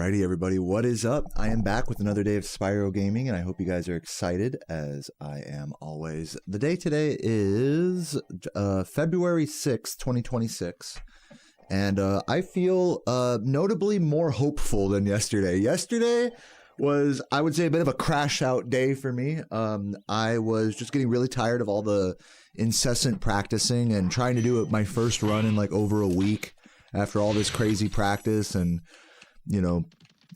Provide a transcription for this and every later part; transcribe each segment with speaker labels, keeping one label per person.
Speaker 1: Alrighty, everybody, what is up? I am back with another day of Spyro gaming, and I hope you guys are excited, as I am always. The day today is February 6th, 2026, and I feel notably more hopeful than yesterday. Yesterday was, I would say, a bit of a crash-out day for me. I was just getting really tired of all the incessant practicing and trying to do it my first run in like over a week after all this crazy practice and, you know,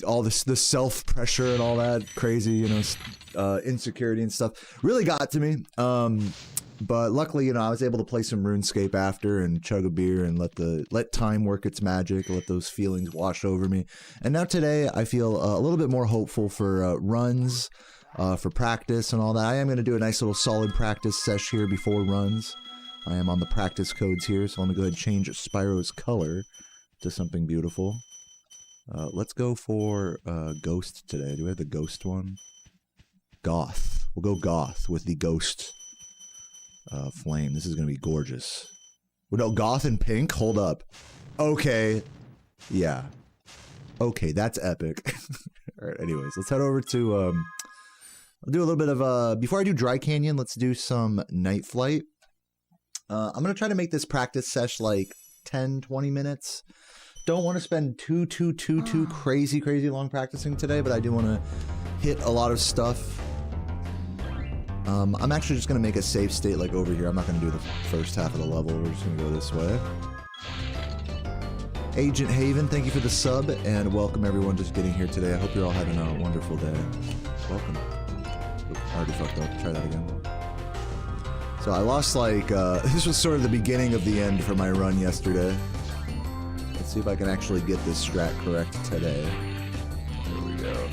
Speaker 1: all this the self pressure and all that crazy, you know, insecurity and stuff really got to me. But luckily, you know, I was able to play some Runescape after and chug a beer and let time work its magic, let those feelings wash over me. And now today, I feel a little bit more hopeful for runs, for practice and all that. I am going to do a nice little solid practice sesh here before runs. I am on the practice codes here, so let me go ahead and change Spyro's color to something beautiful. Let's go for Ghost today. Do we have the Ghost one? Goth. We'll go Goth with the Ghost flame. This is going to be gorgeous. Well, no, Goth and pink? Hold up. Okay. Yeah. Okay, that's epic. Alright, anyways, let's head over to... I'll do a little bit of... before I do Dry Canyon, let's do some Night Flight. I'm going to try to make this practice sesh like 10-20 minutes. Don't want to spend too crazy long practicing today, but I do want to hit a lot of stuff. I'm actually just going to make a save state like over here. I'm not going to do the first half of the level. We're just going to go this way. Agent Haven, thank you for the sub, and welcome everyone just getting here today. I hope you're all having a wonderful day. Welcome. Oops, I already fucked up. Try that again. So I lost like, this was sort of the beginning of the end for my run yesterday. Let's see if I can actually get this strat correct today. There we go.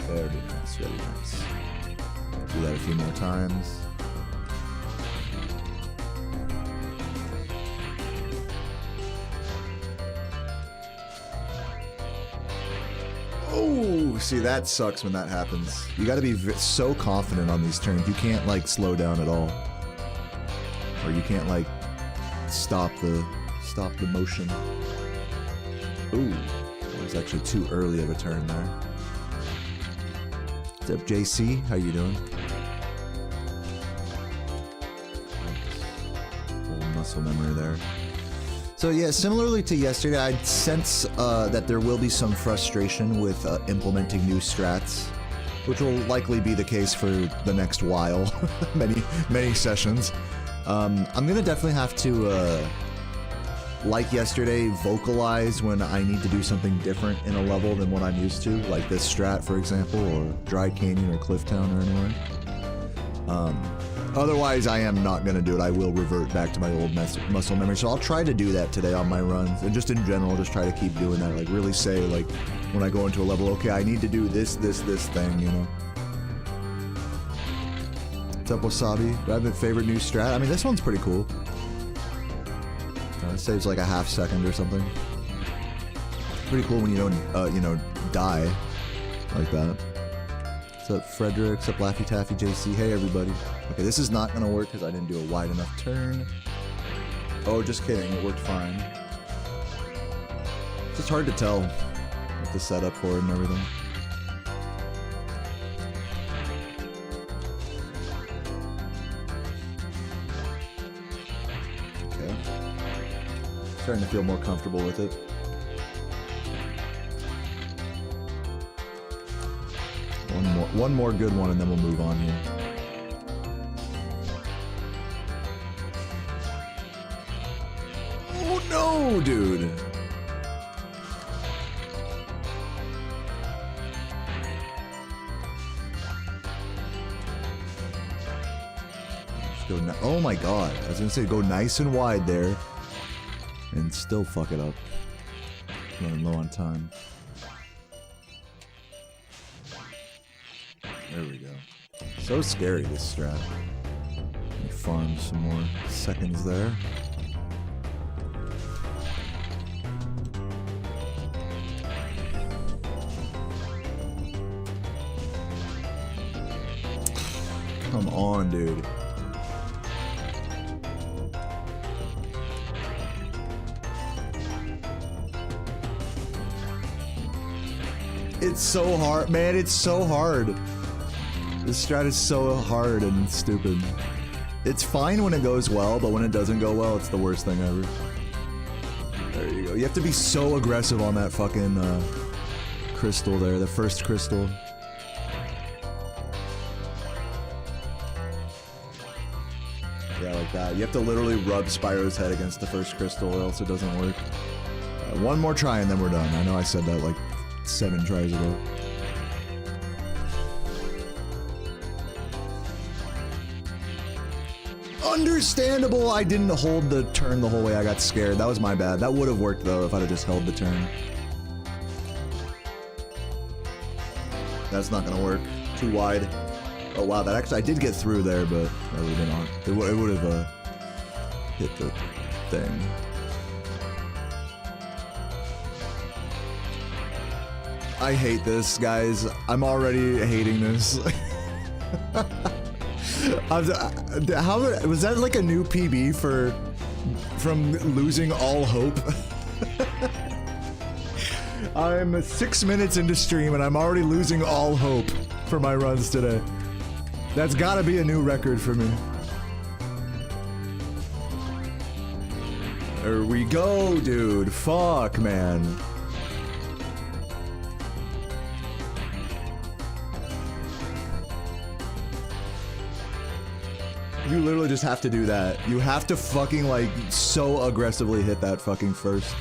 Speaker 1: Very nice, very nice. Do that a few more times. Oh, see, that sucks when that happens. You gotta be so confident on these turns. You can't, like, slow down at all. Or you can't, like, stop the motion. Ooh, that was actually too early of a turn there. What's up, JC? How you doing? Little muscle memory there. So yeah, similarly to yesterday, I sense that there will be some frustration with implementing new strats, which will likely be the case for the next while, many sessions. I'm gonna definitely have to, like yesterday, vocalize when I need to do something different in a level than what I'm used to, like this strat, for example, or Dry Canyon or Clifftown or anywhere. Otherwise, I am not going to do it. I will revert back to my old muscle memory. So I'll try to do that today on my runs. And just in general, just try to keep doing that. Like, really say, like, when I go into a level, okay, I need to do this thing, you know? What's up, Wasabi? Do I have a favorite new strat? I mean, this one's pretty cool. It saves like a half second or something. Pretty cool when you don't, you know, die like that. What's up, Frederick? What's up, Laffy Taffy JC? Hey, everybody. Okay, this is not gonna work because I didn't do a wide enough turn. Oh, just kidding. It worked fine. It's just hard to tell with the setup for it and everything. Okay. Starting to feel more comfortable with it. One more good one, and then we'll move on here. Oh no, dude! Just go. Oh my god! I was gonna say go nice and wide there, and still fuck it up. Running low on time. There we go. So scary, this strat. Let me farm some more seconds there. Come on, dude. It's so hard, man. It's so hard. This strat is so hard and stupid. It's fine when it goes well, but when it doesn't go well, it's the worst thing ever. There you go. You have to be so aggressive on that fucking crystal there, the first crystal. Yeah, like that. You have to literally rub Spyro's head against the first crystal or else it doesn't work. One more try and then we're done. I know I said that like 7 tries ago. Understandable, I didn't hold the turn the whole way. I got scared. That was my bad. That would have worked though if I'd have just held the turn. That's not gonna work. Too wide. Oh wow, that actually, I did get through there, but that would have been on. It would have hit the thing. I hate this, guys. I'm already hating this. How was that like a new PB from losing all hope? I'm 6 minutes into stream and I'm already losing all hope for my runs today. That's gotta be a new record for me. There we go, dude. Fuck, man. You literally just have to do that. You have to fucking like so aggressively hit that fucking first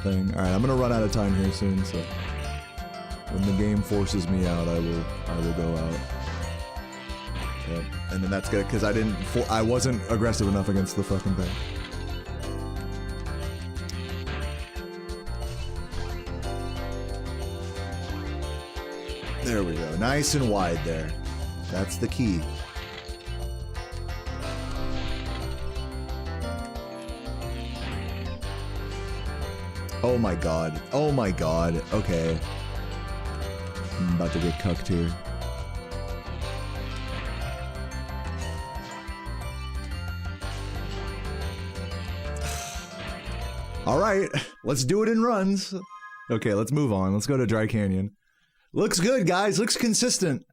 Speaker 1: thing. Alright, I'm gonna run out of time here soon, so when the game forces me out, I will go out. Yep. And then that's good because I wasn't aggressive enough against the fucking thing. There we go. Nice and wide there. That's the key. Oh my god. Oh my god. Okay. I'm about to get cucked here. Alright, let's do it in runs. Okay, let's move on. Let's go to Dry Canyon. Looks good, guys. Looks consistent.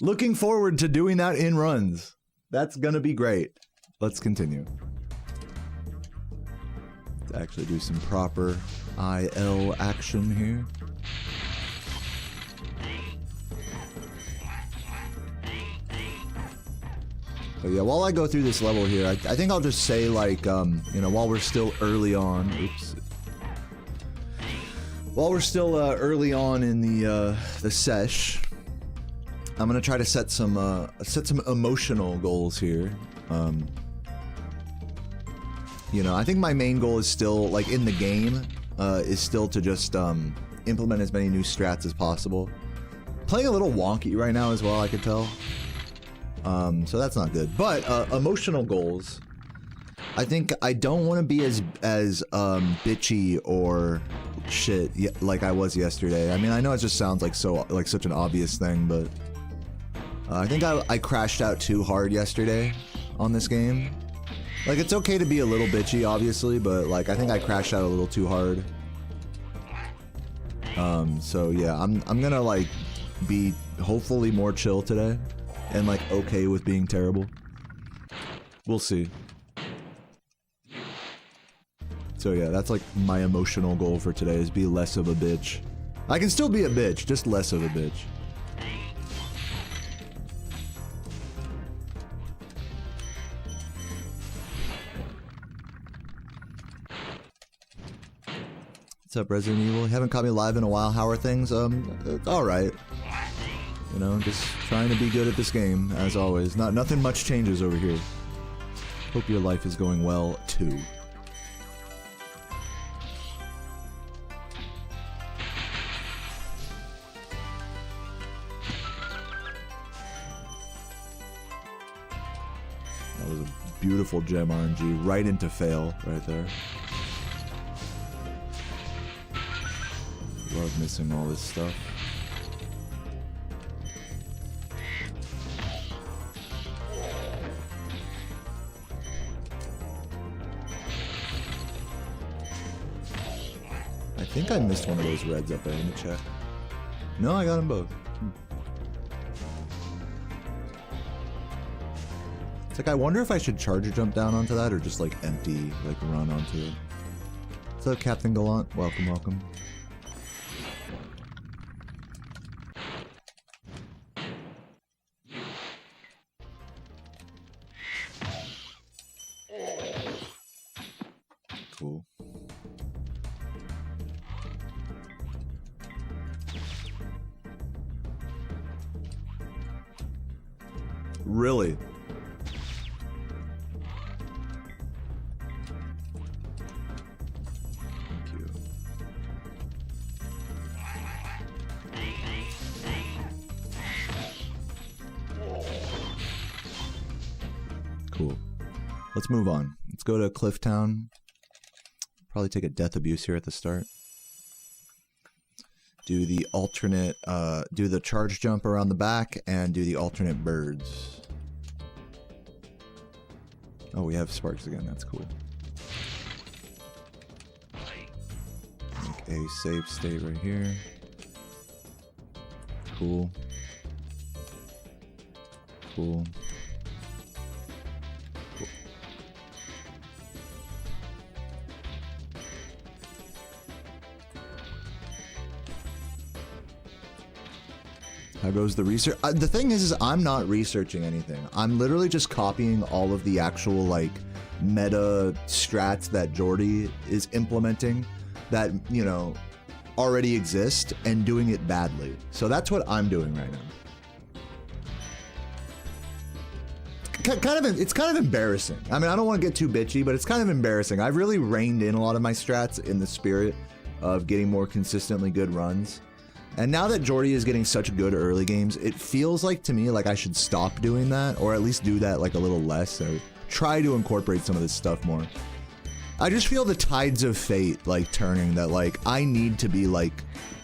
Speaker 1: Looking forward to doing that in runs. That's gonna be great. Let's continue. Let's actually do some proper IL action here. But yeah, while I go through this level here, I think I'll just say, like, you know, while we're still early on, oops. While we're still early on in the sesh, I'm gonna try to set some emotional goals here. You know, I think my main goal is still, like, in the game, is still to just implement as many new strats as possible. Playing a little wonky right now as well, I could tell. So that's not good. But emotional goals, I think I don't want to be as bitchy or shit like I was yesterday. I mean, I know it just sounds like such an obvious thing, but I think I crashed out too hard yesterday on this game. Like, it's okay to be a little bitchy, obviously, but like I think I crashed out a little too hard. So yeah, I'm gonna like be hopefully more chill today. And like okay with being terrible. We'll see. So yeah, that's like my emotional goal for today, is be less of a bitch. I can still be a bitch, just less of a bitch. What's up, Resident Evil? You haven't caught me live in a while. How are things? It's alright. You know, just trying to be good at this game, as always. Nothing much changes over here. Hope your life is going well, too. That was a beautiful gem RNG, right into fail, right there. Love missing all this stuff. I think I missed one of those reds up there. Let me check. No, I got them both. It's like, I wonder if I should charger jump down onto that or just like empty, like run onto it. What's up, Captain Gallant? Welcome, welcome. Cool. Really? Thank you. Cool. Let's move on. Let's go to Clifftown. Probably take a death abuse here at the start. Do the alternate, do the charge jump around the back and do the alternate birds. Oh, we have sparks again. That's cool. Make a safe state right here. Cool. Cool. Cool. How goes the research? The thing is I'm not researching anything. I'm literally just copying all of the actual, like, meta strats that Jordy is implementing that, you know, already exist and doing it badly. So that's what I'm doing right now. It's kind of embarrassing. I mean, I don't want to get too bitchy, but it's kind of embarrassing. I've really reined in a lot of my strats in the spirit of getting more consistently good runs. And now that Jordy is getting such good early games, it feels like to me like I should stop doing that, or at least do that like a little less, or try to incorporate some of this stuff more. I just feel the tides of fate like turning, that like I need to be like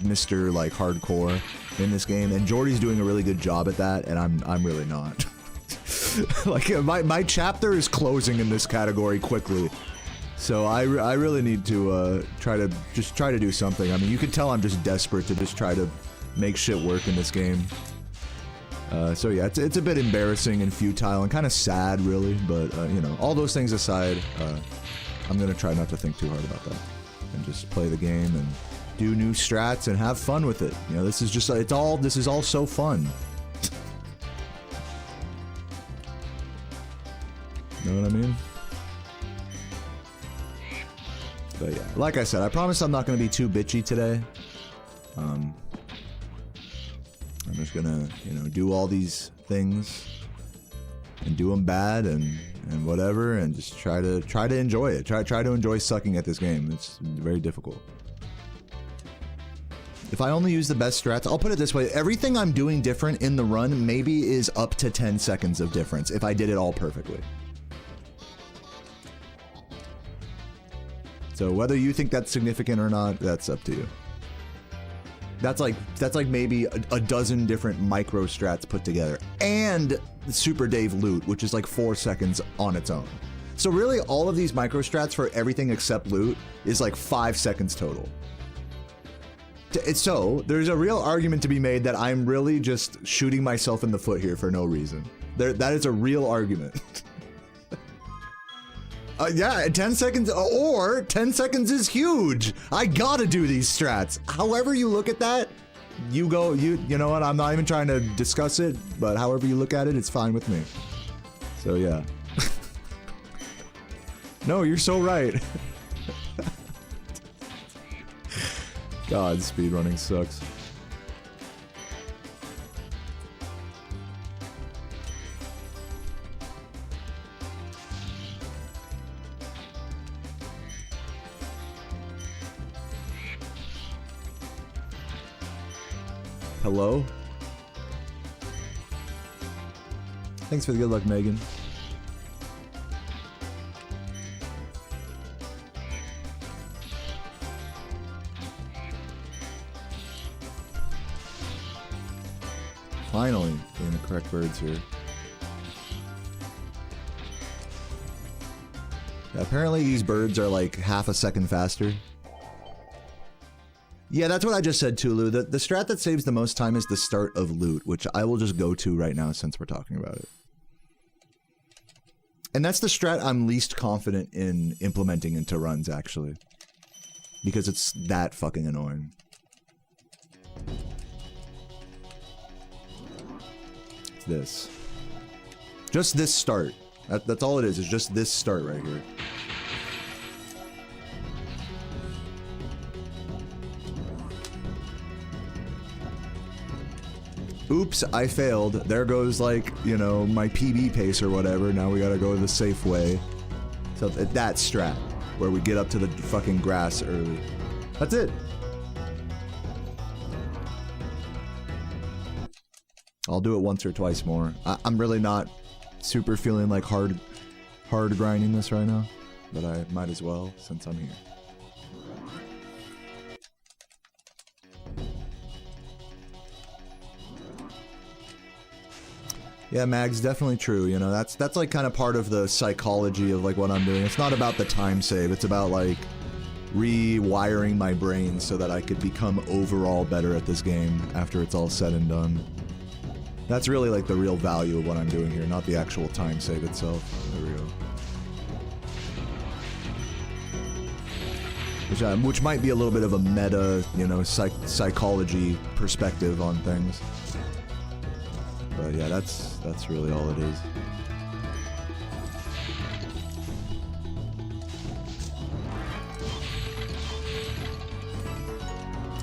Speaker 1: Mr. like hardcore in this game, and Jordy's doing a really good job at that, and I'm really not. Like my chapter is closing in this category quickly. So I really need to try to do something. I mean, you can tell I'm just desperate to just try to make shit work in this game. So yeah, it's a bit embarrassing and futile and kind of sad, really. But you know, all those things aside, I'm gonna try not to think too hard about that and just play the game and do new strats and have fun with it. You know, this is just this is all so fun. Know what I mean? But yeah, like I said, I promise I'm not going to be too bitchy today. I'm just gonna, you know, do all these things and do them bad and whatever, and just try to enjoy it. Try to enjoy sucking at this game. It's very difficult. If I only use the best strats, I'll put it this way: everything I'm doing different in the run maybe is up to 10 seconds of difference if I did it all perfectly. So whether you think that's significant or not, that's up to you. That's like maybe a dozen different micro strats put together, and Super Dave loot, which is like 4 seconds on its own. So really, all of these micro strats for everything except loot is like 5 seconds total. So there's a real argument to be made that I'm really just shooting myself in the foot here for no reason. That is a real argument. Yeah, 10 seconds, or 10 seconds is huge. I gotta do these strats. However you look at that, you know what, I'm not even trying to discuss it, but however you look at it, it's fine with me. So yeah. No, you're so right. God, speedrunning sucks. Hello? Thanks for the good luck, Megan. Finally, getting the correct birds here. Yeah, apparently these birds are like half a second faster. Yeah, that's what I just said, Tulu. The strat that saves the most time is the start of loot, which I will just go to right now since we're talking about it. And that's the strat I'm least confident in implementing into runs, actually. Because it's that fucking annoying. It's this. Just this start. That's all it is just this start right here. Oops, I failed. There goes, like, you know, my PB pace or whatever. Now we gotta go the safe way. So that strat, where we get up to the fucking grass early. That's it. I'll do it once or twice more. I'm really not super feeling like hard grinding this right now, but I might as well since I'm here. Yeah, Mag's definitely true. You know, that's like kind of part of the psychology of like what I'm doing. It's not about the time save. It's about like rewiring my brain so that I could become overall better at this game after it's all said and done. That's really like the real value of what I'm doing here, not the actual time save itself. There we go. Which might be a little bit of a meta, you know, psychology perspective on things. But yeah, that's really all it is.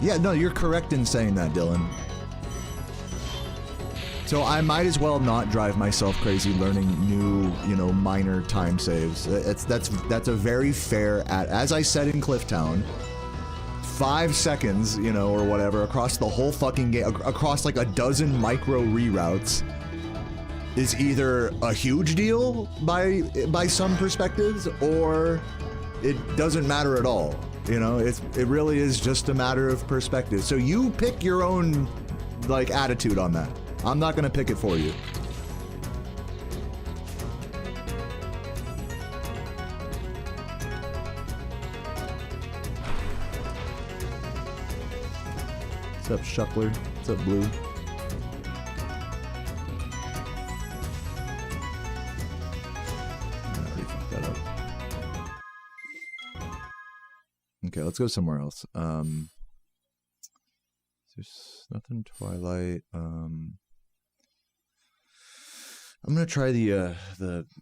Speaker 1: Yeah, no, you're correct in saying that, Dylan. So I might as well not drive myself crazy learning new, you know, minor time saves. That's a very fair, as I said in Clifftown, 5 seconds, you know, or whatever, across the whole fucking game, across like a dozen micro reroutes, is either a huge deal by some perspectives, or it doesn't matter at all. You know, it really is just a matter of perspective. So you pick your own, like, attitude on that. I'm not gonna pick it for you. What's up, Shuckler? What's up, Blue? I already fucked that up. Okay, let's go somewhere else. There's nothing Twilight. I'm gonna try the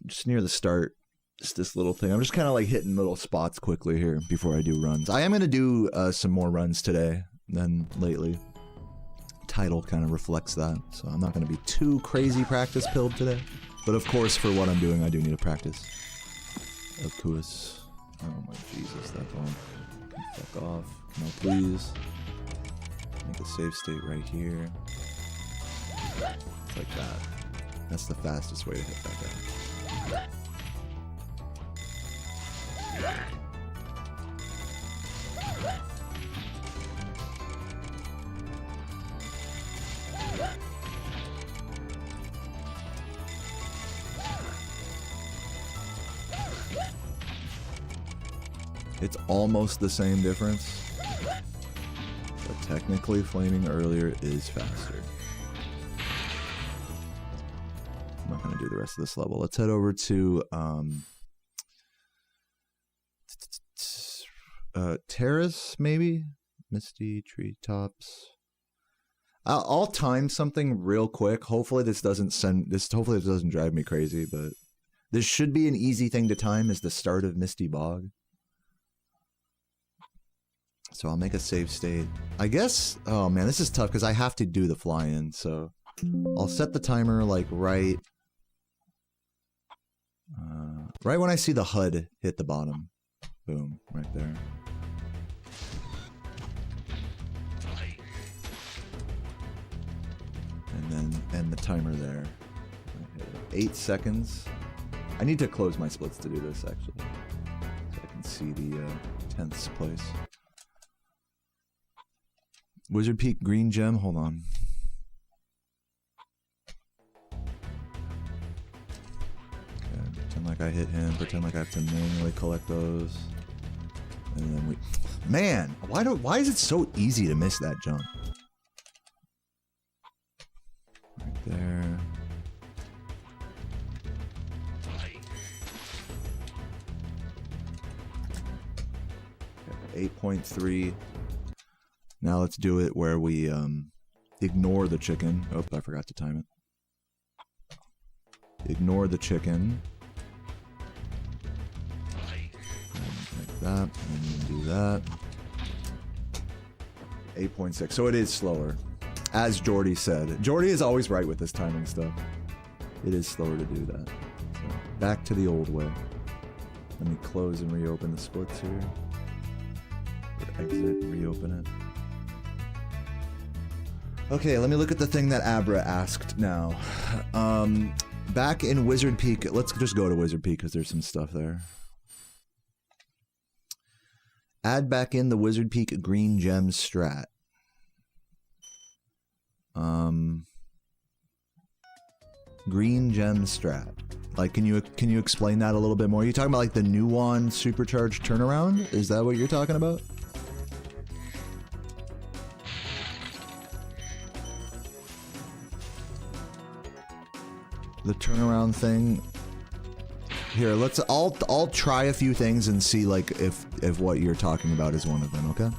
Speaker 1: just near the start. Just this little thing. I'm just kind of like hitting little spots quickly here before I do runs. I am gonna do some more runs today than lately. Title kind of reflects that, so I'm not gonna be too crazy practice pilled today. But of course, for what I'm doing, I do need to practice. Of course. Oh my Jesus, that's all. Fuck off. No, please. Make a save state right here. Like that. That's the fastest way to hit that guy. It's almost the same difference, but technically flaming earlier is faster. I'm not going to do the rest of this level. Let's head over to Terrace, maybe? Misty Treetops. I'll time something real quick. Hopefully this doesn't hopefully this doesn't drive me crazy, but this should be an easy thing to time is the start of Misty Bog. So I'll make a save state. I guess, oh man, this is tough because I have to do the fly-in, so I'll set the timer like right when I see the HUD hit the bottom. Boom, right there. And then end the timer there. 8 seconds. I need to close my splits to do this, actually. So I can see the 10th place. Wizard Peak green gem, hold on. Okay, pretend like I hit him, pretend like I have to manually collect those. And then we... Man, why is it so easy to miss that jump? Right there. 8.3. Now let's do it where we ignore the chicken. Oh, I forgot to time it. Ignore the chicken. Like that, and do that. 8.6. So it is slower. As Jordy said. Jordy is always right with this timing stuff. It is slower to do that. So back to the old way. Let me close and reopen the splits here. Exit, reopen it. Okay, let me look at the thing that Abra asked now. Back in Wizard Peak, let's just go to Wizard Peak because there's some stuff there. Add back in the Wizard Peak green gem strat. Green gem strat. Like, can you explain that a little bit more? Are you talking about like the Nuon supercharged turnaround? Is that what you're talking about? The turnaround thing. Here, I'll try a few things and see like if what you're talking about is one of them, okay?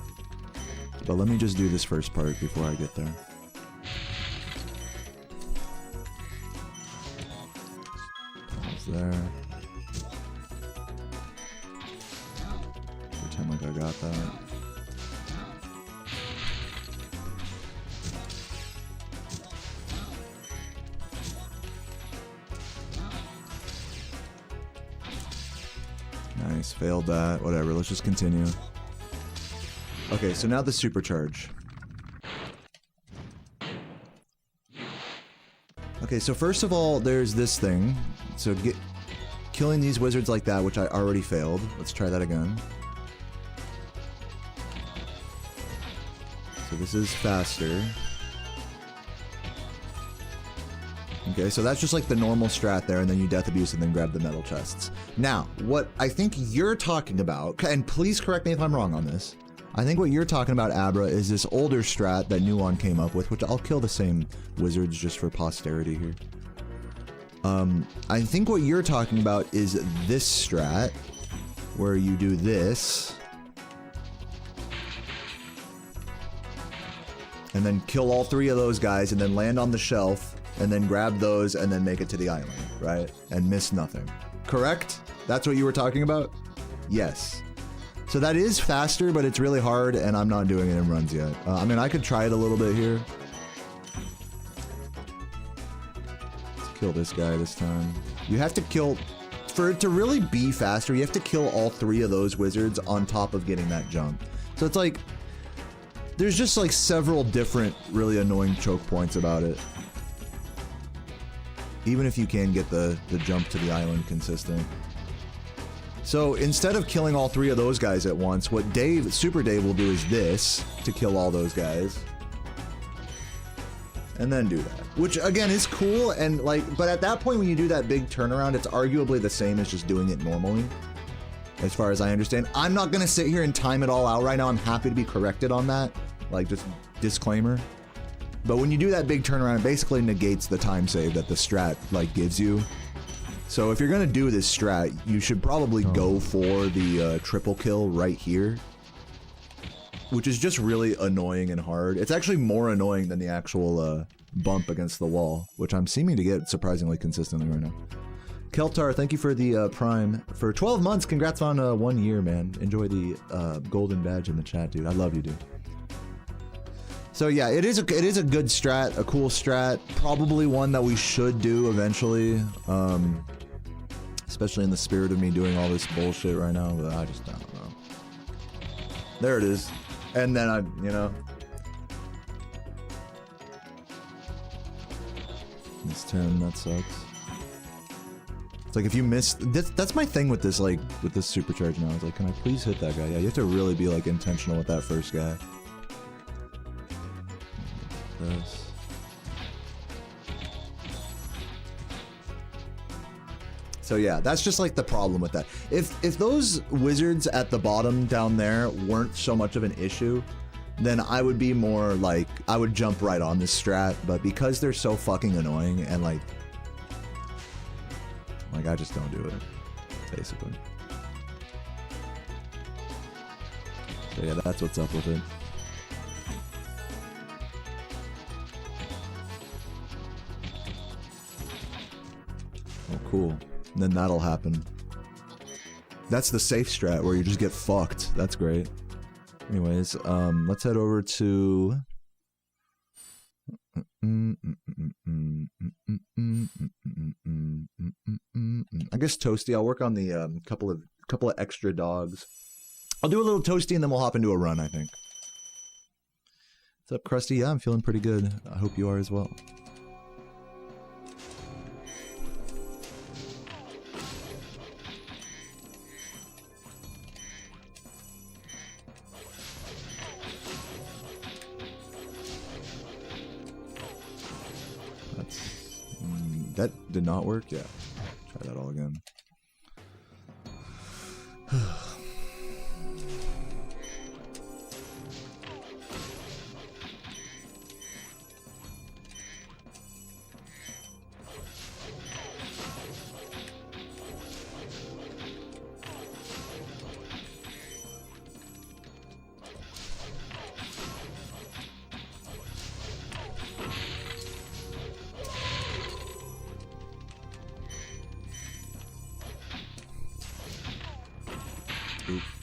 Speaker 1: But let me just do this first part before I get there. Pause there. Pretend like I got that. Nice, failed that. Whatever, let's just continue. Okay, so now the supercharge. Okay, so first of all, there's this thing. So killing these wizards like that, which I already failed. Let's try that again. So this is faster. Okay, so that's just like the normal strat there, and then you death abuse and then grab the metal chests. Now, what I think you're talking about, and please correct me if I'm wrong on this, I think what you're talking about, Abra, is this older strat that Nuon came up with, which I'll kill the same wizards just for posterity here. I think what you're talking about is this strat, where you do this, and then kill all three of those guys, and then land on the shelf, and then grab those, and then make it to the island, right? And miss nothing. Correct? That's what you were talking about? Yes. So that is faster, but it's really hard, and I'm not doing it in runs yet. I mean, I could try it a little bit here. Let's kill this guy this time. You have to kill... For it to really be faster, you have to kill all three of those wizards on top of getting that jump. So it's like... There's just like several different really annoying choke points about it. Even if you can get the jump to the island consistent. So instead of killing all three of those guys at once, what Super Dave will do is this to kill all those guys. And then do that. Which again is cool and like, but at that point when you do that big turnaround, it's arguably the same as just doing it normally. As far as I understand. I'm not gonna sit here and time it all out right now. I'm happy to be corrected on that. Like just disclaimer. But when you do that big turnaround, it basically negates the time save that the strat like gives you. So if you're gonna do this strat, you should probably go for the triple kill right here. Which is just really annoying and hard. It's actually more annoying than the actual bump against the wall, which I'm seeming to get surprisingly consistently right now. Keltar, thank you for the Prime. For 12 months, congrats on 1 year, man. Enjoy the golden badge in the chat, dude. I love you, dude. So yeah, it is a good strat, a cool strat, probably one that we should do eventually, especially in the spirit of me doing all this bullshit right now, but I just don't know. There it is, and then you know. It's 10, that sucks. It's like if you miss, that's my thing with this, like, with this supercharge now, it's like, can I please hit that guy? Yeah, you have to really be like intentional with that first guy. So yeah, that's just like the problem with that. If those wizards at the bottom down there weren't so much of an issue, then I would be more like, I would jump right on this strat, but because they're so fucking annoying and like I just don't do it, basically. So yeah, that's what's up with it. Oh, cool. And then that'll happen. That's the safe strat where you just get fucked. That's great. Anyways, let's head over to... I guess Toasty. I'll work on the couple of extra dogs. I'll do a little Toasty and then we'll hop into a run, I think. What's up, Krusty? Yeah, I'm feeling pretty good. I hope you are as well. That did not work? Yeah. Try that all again.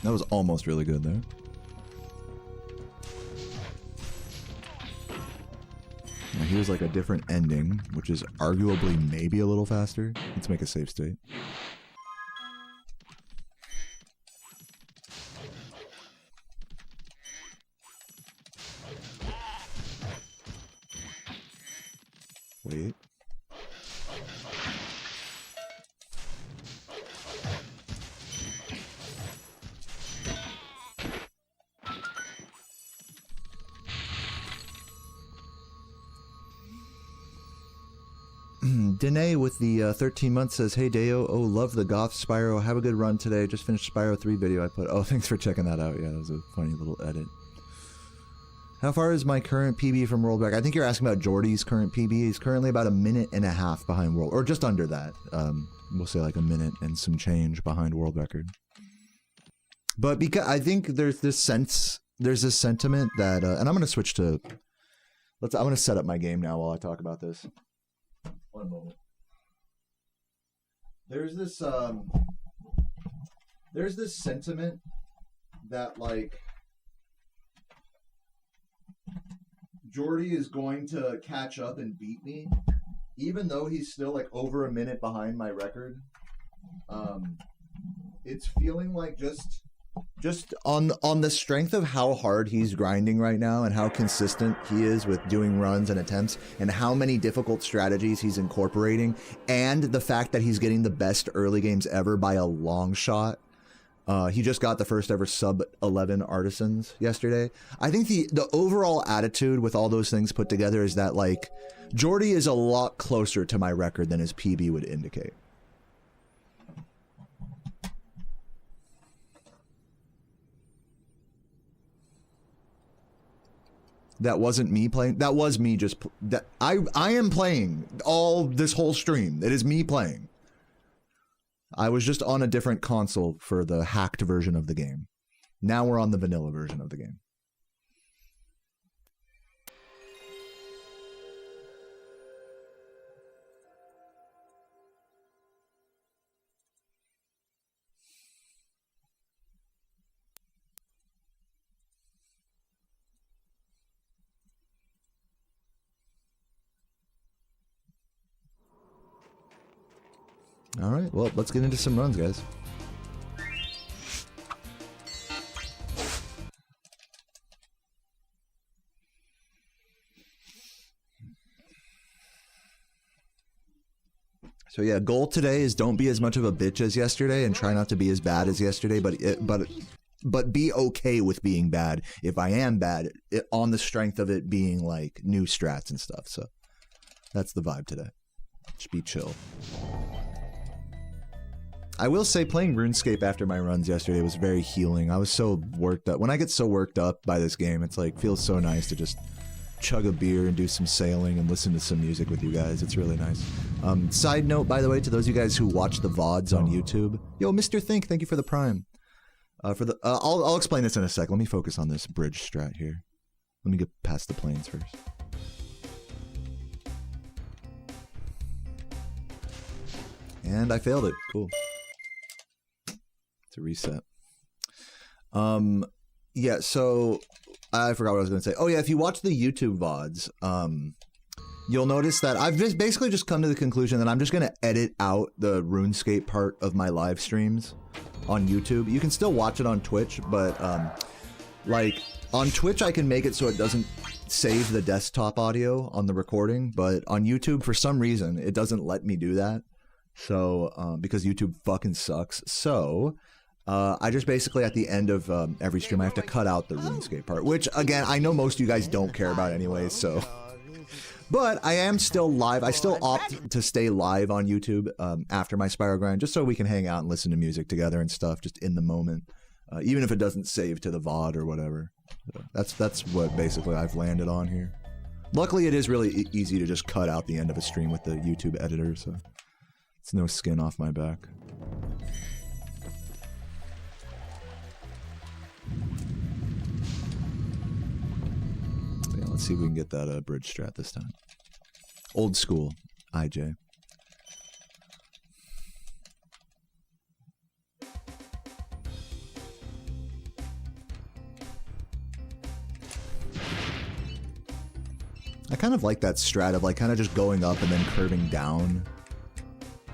Speaker 1: That was almost really good there. Now here's like a different ending, which is arguably maybe a little faster. Let's make a save state. Wait. Danae with the 13 months says, hey Deo, oh love the goth Spyro, have a good run today, just finished Spyro 3 video I put. Oh, thanks for checking that out. Yeah, that was a funny little edit. How far is my current PB from world record? I think you're asking about Jordy's current PB. He's currently about 1.5 minutes behind world, or just under that. We'll say like 1 minute and some change behind world record. But because I think there's this sentiment that, and I'm gonna switch to, I'm gonna set up my game now while I talk about this. One moment. There's this sentiment that like Jordy is going to catch up and beat me, even though he's still like over 1 minute behind my record. It's feeling like just on the strength of how hard he's grinding right now and how consistent he is with doing runs and attempts and how many difficult strategies he's incorporating, and the fact that he's getting the best early games ever by a long shot. He just got the first ever sub 11 artisans yesterday. I think the overall attitude with all those things put together is that like Jordy is a lot closer to my record than his PB would indicate. That wasn't me playing. That was me just... I am playing all this whole stream. It is me playing. I was just on a different console for the hacked version of the game. Now we're on the vanilla version of the game. All right, well, let's get into some runs, guys. So yeah, goal today is don't be as much of a bitch as yesterday and try not to be as bad as yesterday, but be okay with being bad. If I am bad, on the strength of it being like new strats and stuff. So that's the vibe today. Just be chill. I will say playing RuneScape after my runs yesterday was very healing. I was so worked up. When I get so worked up by this game, it's like feels so nice to just chug a beer and do some sailing and listen to some music with you guys. It's really nice. Side note, by the way, to those of you guys who watch the VODs on YouTube. Yo, Mr. Think, thank you for the Prime. I'll explain this in a sec. Let me focus on this bridge strat here. Let me get past the planes first. And I failed it. Cool. It's a reset. Yeah, so I forgot what I was going to say. Oh yeah, if you watch the YouTube VODs, you'll notice that I've basically just come to the conclusion that I'm just going to edit out the RuneScape part of my live streams on YouTube. You can still watch it on Twitch, but like on Twitch I can make it so it doesn't save the desktop audio on the recording, but on YouTube for some reason it doesn't let me do that. So because YouTube fucking sucks. So I just basically at the end of every stream I have to cut out the RuneScape part, which again I know most of you guys don't care about anyway, so but I am still live. I still opt to stay live on YouTube after my Spyro grind, just so we can hang out and listen to music together and stuff, just in the moment, even if it doesn't save to the VOD or whatever. So that's what basically I've landed on here. Luckily, it is really easy to just cut out the end of a stream with the YouTube editor, so it's no skin off my back. Yeah, let's see if we can get that bridge strat this time. Old school, IJ. I kind of like that strat of like kind of just going up and then curving down,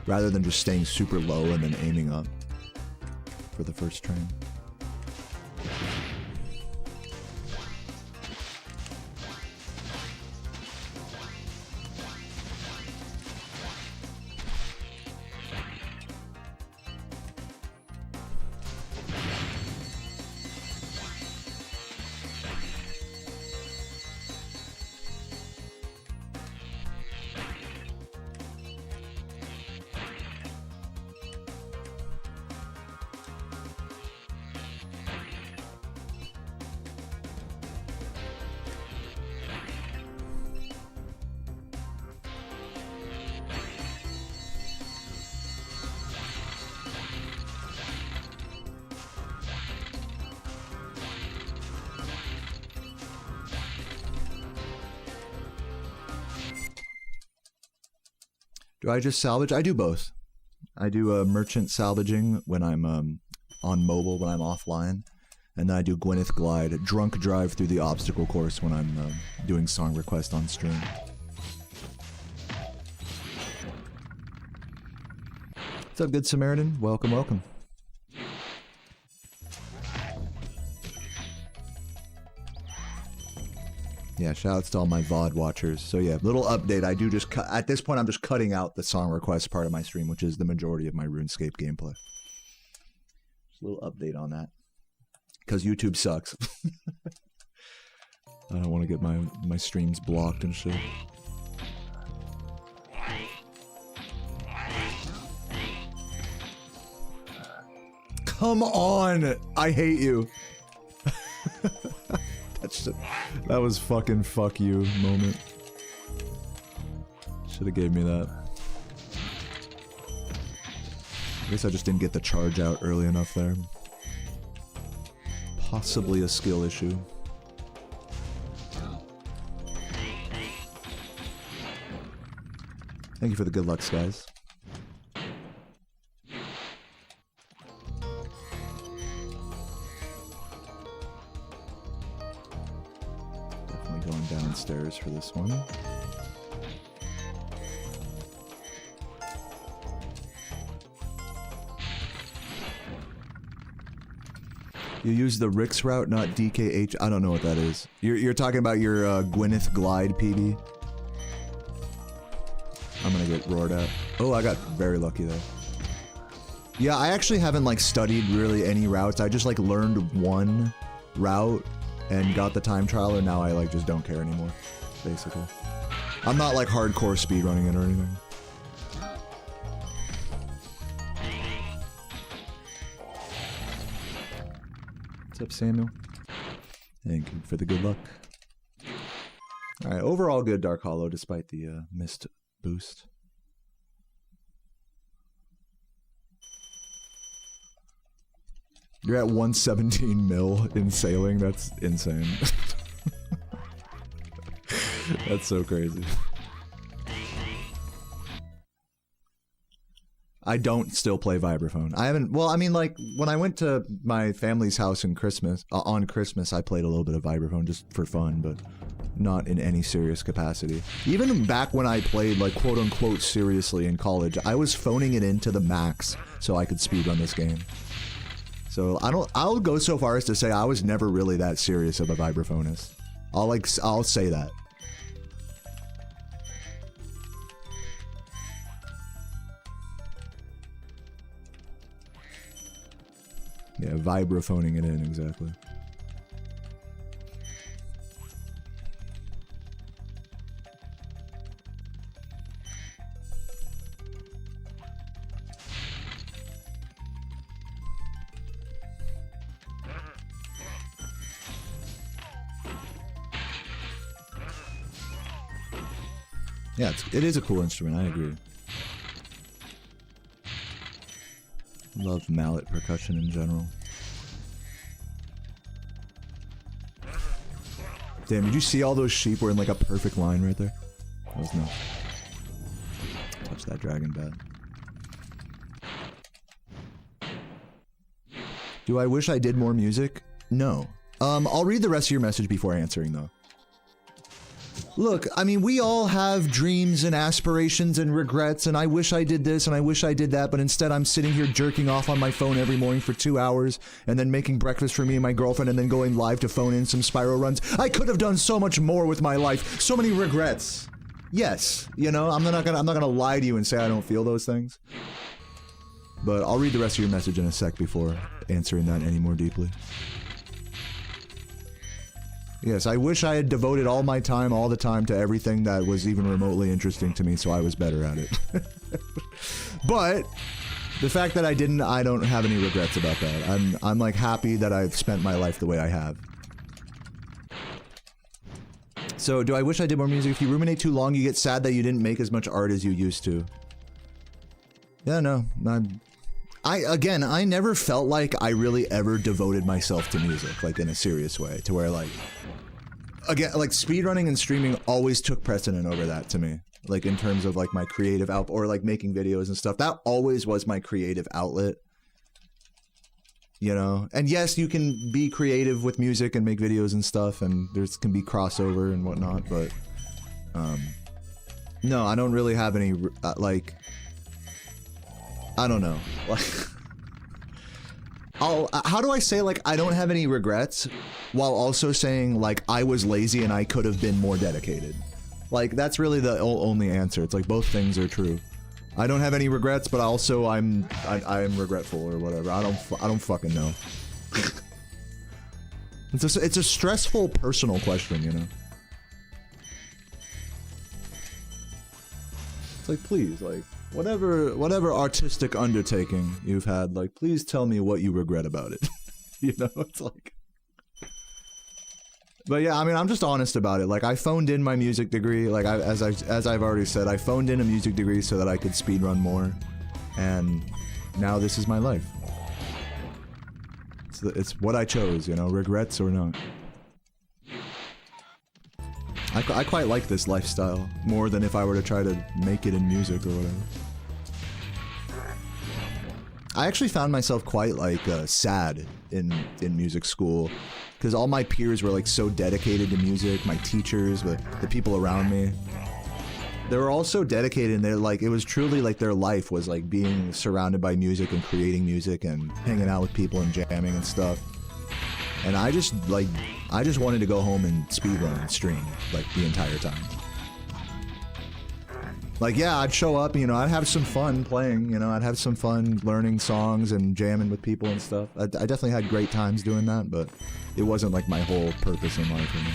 Speaker 1: rather than just staying super low and then aiming up for the first train. Do I just salvage? I do both. I do merchant salvaging when I'm on mobile, when I'm offline. And then I do Gwyneth Glide, drunk drive through the obstacle course when I'm doing song request on stream. What's up, Good Samaritan? Welcome, welcome. Yeah, shoutouts to all my VOD watchers. So yeah, little update. I do just cut, at this point I'm just cutting out the song request part of my stream, which is the majority of my RuneScape gameplay. Just a little update on that. Because YouTube sucks. I don't want to get my streams blocked and shit. Come on! I hate you. That was fucking fuck you moment. Should've gave me that. I guess I just didn't get the charge out early enough there. Possibly a skill issue. Thank you for the good luck, guys. Definitely going downstairs for this one. You use the Rix route, not DKH. I don't know what that is. You're talking about your Gwyneth Glide PB. I'm gonna get roared at. Oh, I got very lucky there. Yeah, I actually haven't like studied really any routes. I just like learned one route and got the time trial, and now I like just don't care anymore, basically. I'm not like hardcore speedrunning it or anything. What's up, Samuel? Thank you for the good luck. Alright, overall good Dark Hollow despite the missed boost. You're at 117 mil in sailing? That's insane. That's so crazy. I don't still play vibraphone. I haven't, well, I mean, like, when I went to my family's house in Christmas, on Christmas, I played a little bit of vibraphone just for fun, but not in any serious capacity. Even back when I played, like, quote-unquote seriously in college, I was phoning it into the max so I could speedrun this game. So, I'll go so far as to say I was never really that serious of a vibraphonist. I'll say that. Yeah, vibraphoning it in, exactly. Yeah, it is a cool instrument, I agree. Love mallet percussion in general. Damn, did you see all those sheep were in like a perfect line right there? That was nuts. Touch that dragon bad. Do I wish I did more music? No. I'll read the rest of your message before answering though. Look, I mean, we all have dreams and aspirations and regrets, and I wish I did this and I wish I did that, but instead I'm sitting here jerking off on my phone every morning for 2 hours, and then making breakfast for me and my girlfriend, and then going live to phone in some Spyro runs. I could have done so much more with my life. So many regrets. Yes, you know, I'm not gonna lie to you and say I don't feel those things. But I'll read the rest of your message in a sec before answering that any more deeply. Yes, I wish I had devoted all my time, all the time, to everything that was even remotely interesting to me, so I was better at it. But the fact that I didn't, I don't have any regrets about that. I'm like happy that I've spent my life the way I have. So, do I wish I did more music? If you ruminate too long, you get sad that you didn't make as much art as you used to. Yeah, no, again, I never felt like I really ever devoted myself to music, like in a serious way, to where like, again, like speedrunning and streaming always took precedent over that to me. Like in terms of like my creative output, or like making videos and stuff, that always was my creative outlet. You know, and yes, you can be creative with music and make videos and stuff, and there's can be crossover and whatnot, but no, I don't really have any like, I don't know, like, how do I say, like, I don't have any regrets while also saying like I was lazy and I could have been more dedicated? Like, that's really the only answer. It's like both things are true. I don't have any regrets, but also I am regretful or whatever. I don't fucking know. It's a stressful personal question, you know. It's like, please, like, whatever artistic undertaking you've had, like, please tell me what you regret about it. You know, it's like. But yeah, I mean, I'm just honest about it. Like, I phoned in my music degree. Like, as I've already said, I phoned in a music degree so that I could speedrun more, and now this is my life. It's what I chose, you know, regrets or not. I quite like this lifestyle more than if I were to try to make it in music or whatever. I actually found myself quite like sad in music school, because all my peers were like so dedicated to music, my teachers, the people around me. They were all so dedicated, and they're like, it was truly like their life was like being surrounded by music and creating music and hanging out with people and jamming and stuff. And I just wanted to go home and speedrun and stream like the entire time. Like, yeah, I'd show up, you know, I'd have some fun playing, you know, I'd have some fun learning songs and jamming with people and stuff. I definitely had great times doing that, but it wasn't like my whole purpose in life anymore.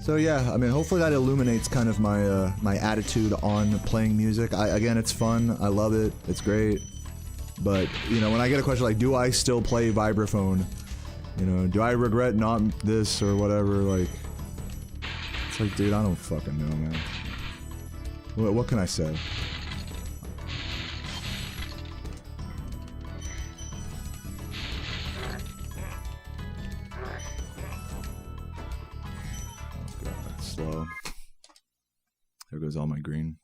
Speaker 1: So yeah, I mean, hopefully that illuminates kind of my my attitude on playing music. Again, it's fun, I love it, it's great. But, you know, when I get a question like, do I still play vibraphone? You know, do I regret not this or whatever, like... It's like, dude, I don't fucking know, man. What can I say? Oh god, slow. There goes all my green.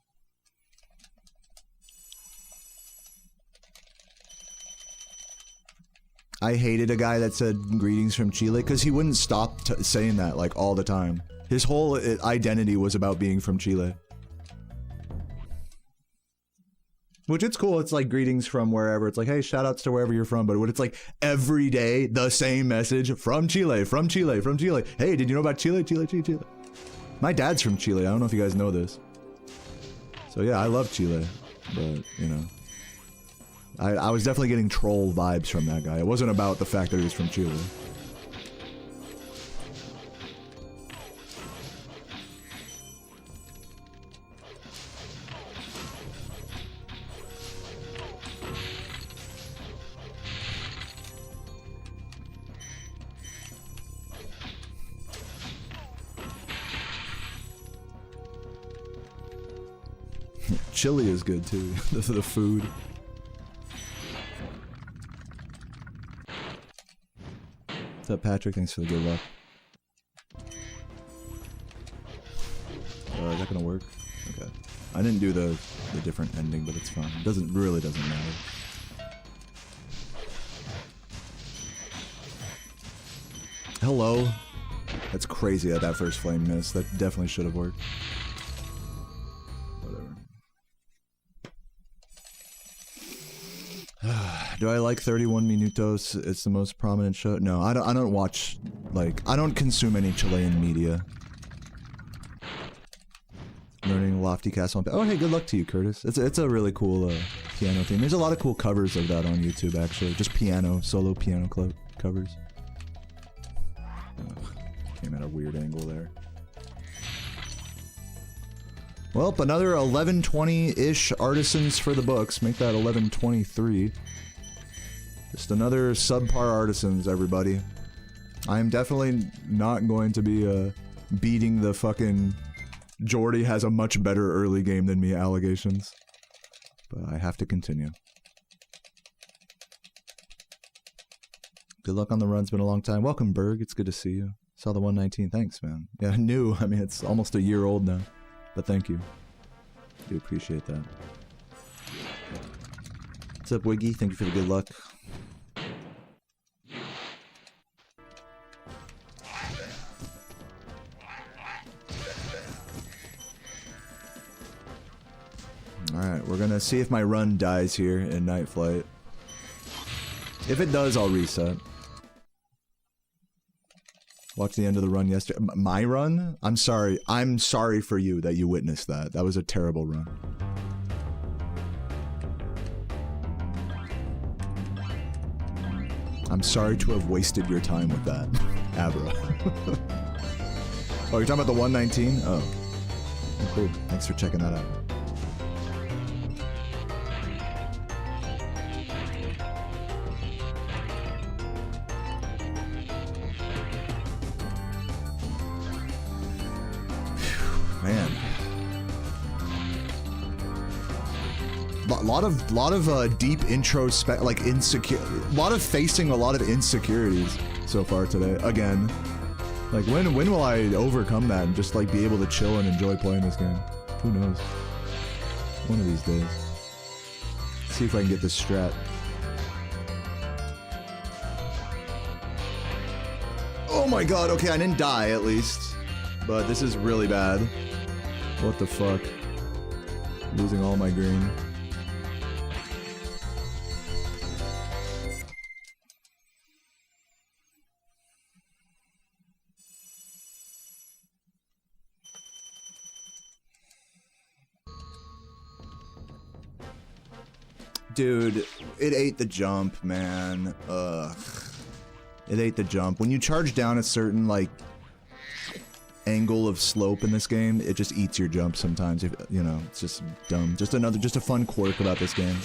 Speaker 1: I hated a guy that said greetings from Chile because he wouldn't stop saying that like all the time. His whole identity was about being from Chile. Which it's cool, it's like greetings from wherever. It's like, hey, shout outs to wherever you're from. But when it's like every day, the same message from Chile, from Chile, from Chile. Hey, did you know about Chile, Chile, Chile, Chile? My dad's from Chile. I don't know if you guys know this. So yeah, I love Chile. But, you know. I was definitely getting troll vibes from that guy. It wasn't about the fact that he was from Chile. Chili is good too. The food. What's up, Patrick? Thanks for the good luck. Is that gonna work? Okay. I didn't do the different ending, but it's fine. It really doesn't matter. Hello. That's crazy that first flame missed. That definitely should have worked. Whatever. Do I like 31 Minutos? It's the most prominent show. No, I don't watch, like, I don't consume any Chilean media. Learning Lofty Castle. Oh, hey, good luck to you, Curtis. It's a really cool piano theme. There's a lot of cool covers of that on YouTube, actually. Just piano, solo piano covers. Ugh, came at a weird angle there. Well, another 1120-ish artisans for the books. Make that 1123. Just another subpar artisans, everybody. I am definitely not going to be beating the fucking Jordy has a much better early game than me allegations. But I have to continue. Good luck on the run. It's been a long time. Welcome, Berg. It's good to see you. Saw the 119. Thanks, man. Yeah, new. I mean, it's almost a year old now. But thank you. I do appreciate that. What's up, Wiggy? Thank you for the good luck. Alright, we're gonna see if my run dies here in Night Flight. If it does, I'll reset. Watch the end of the run yesterday. My run? I'm sorry. I'm sorry for you that you witnessed that. That was a terrible run. I'm sorry to have wasted your time with that, Abra. Oh, you're talking about the 119? Oh. Oh, cool. Thanks for checking that out. Man, lot of deep introspect, like insecure, lot of facing a lot of insecurities so far today. Again, like when will I overcome that and just like be able to chill and enjoy playing this game? Who knows? One of these days. See if I can get this strat. Oh my god! Okay, I didn't die at least, but this is really bad. What the fuck? Losing all my green. Dude, it ate the jump, man. Ugh. It ate the jump. When you charge down a certain, like, angle of slope in this game, it just eats your jump sometimes. If, you know, it's just dumb. Just a fun quirk about this game.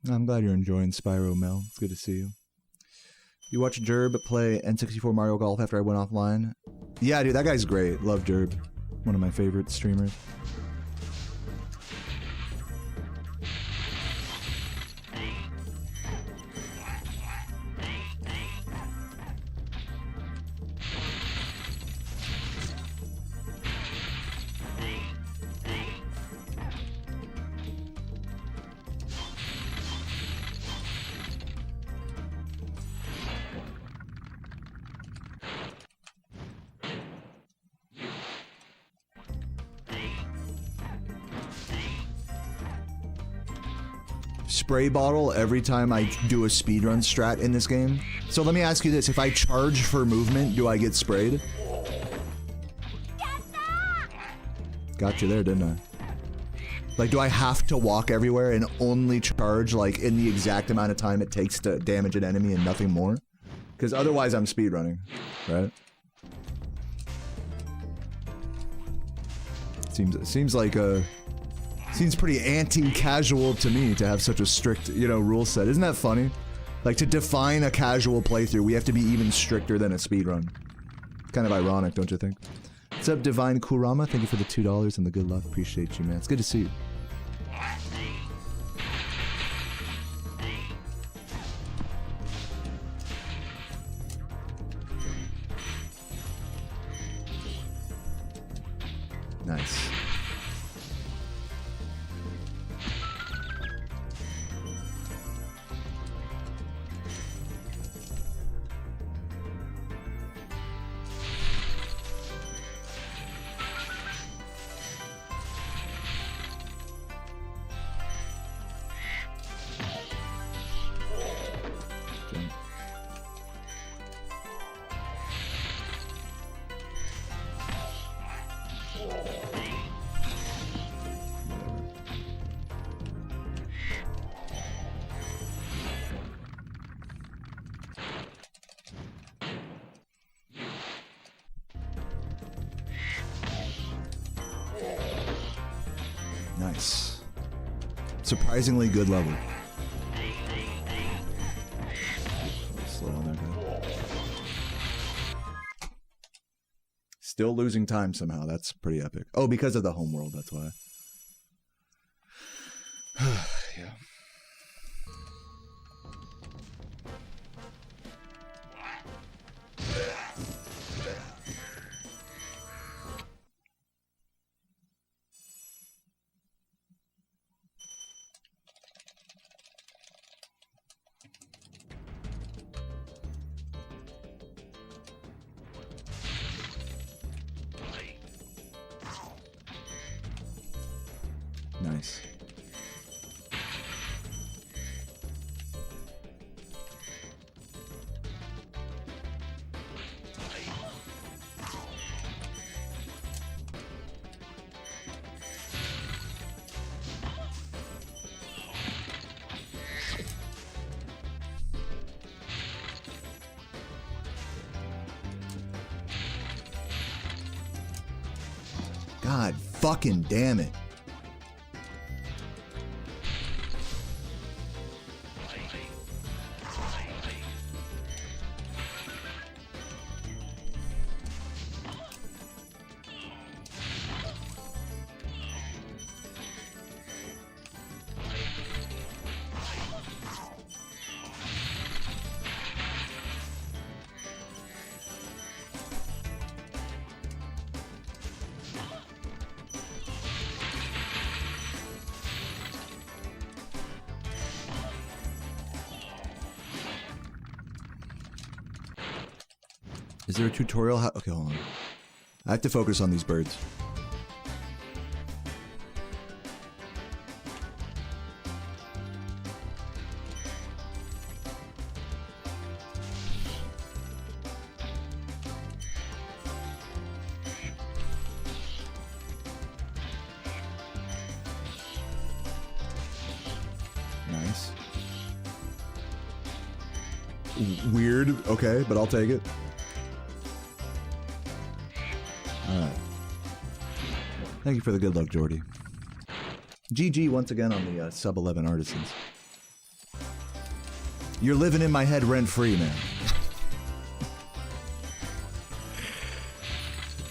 Speaker 1: I'm glad you're enjoying Spyro, Mel. It's good to see you. You watch Jerb play N64 Mario Golf after I went offline? Yeah, dude, that guy's great. Love Jerb. One of my favorite streamers. Spray bottle every time I do a speedrun strat in this game. So let me ask you this, if I charge for movement, do I get sprayed? Got you there, didn't I? Like, do I have to walk everywhere and only charge, like, in the exact amount of time it takes to damage an enemy and nothing more? Because otherwise I'm speedrunning, right? Seems like a... Seems pretty anti-casual to me to have such a strict, you know, rule set. Isn't that funny? Like, to define a casual playthrough, we have to be even stricter than a speedrun. Kind of ironic, don't you think? What's up, Divine Kurama? Thank you for the $2 and the good luck. Appreciate you, man. It's good to see you. Nice. Nice. Surprisingly good level. Slow on there, guy. Still losing time somehow. That's pretty epic. Oh, because of the homeworld, that's why. Yeah. Nice. God fucking damn it. Is there a tutorial? Okay, hold on. I have to focus on these birds. Nice. Weird, okay, but I'll take it. Alright. Thank you for the good luck, Jordy. GG once again on the sub 11 artisans. You're living in my head rent-free, man.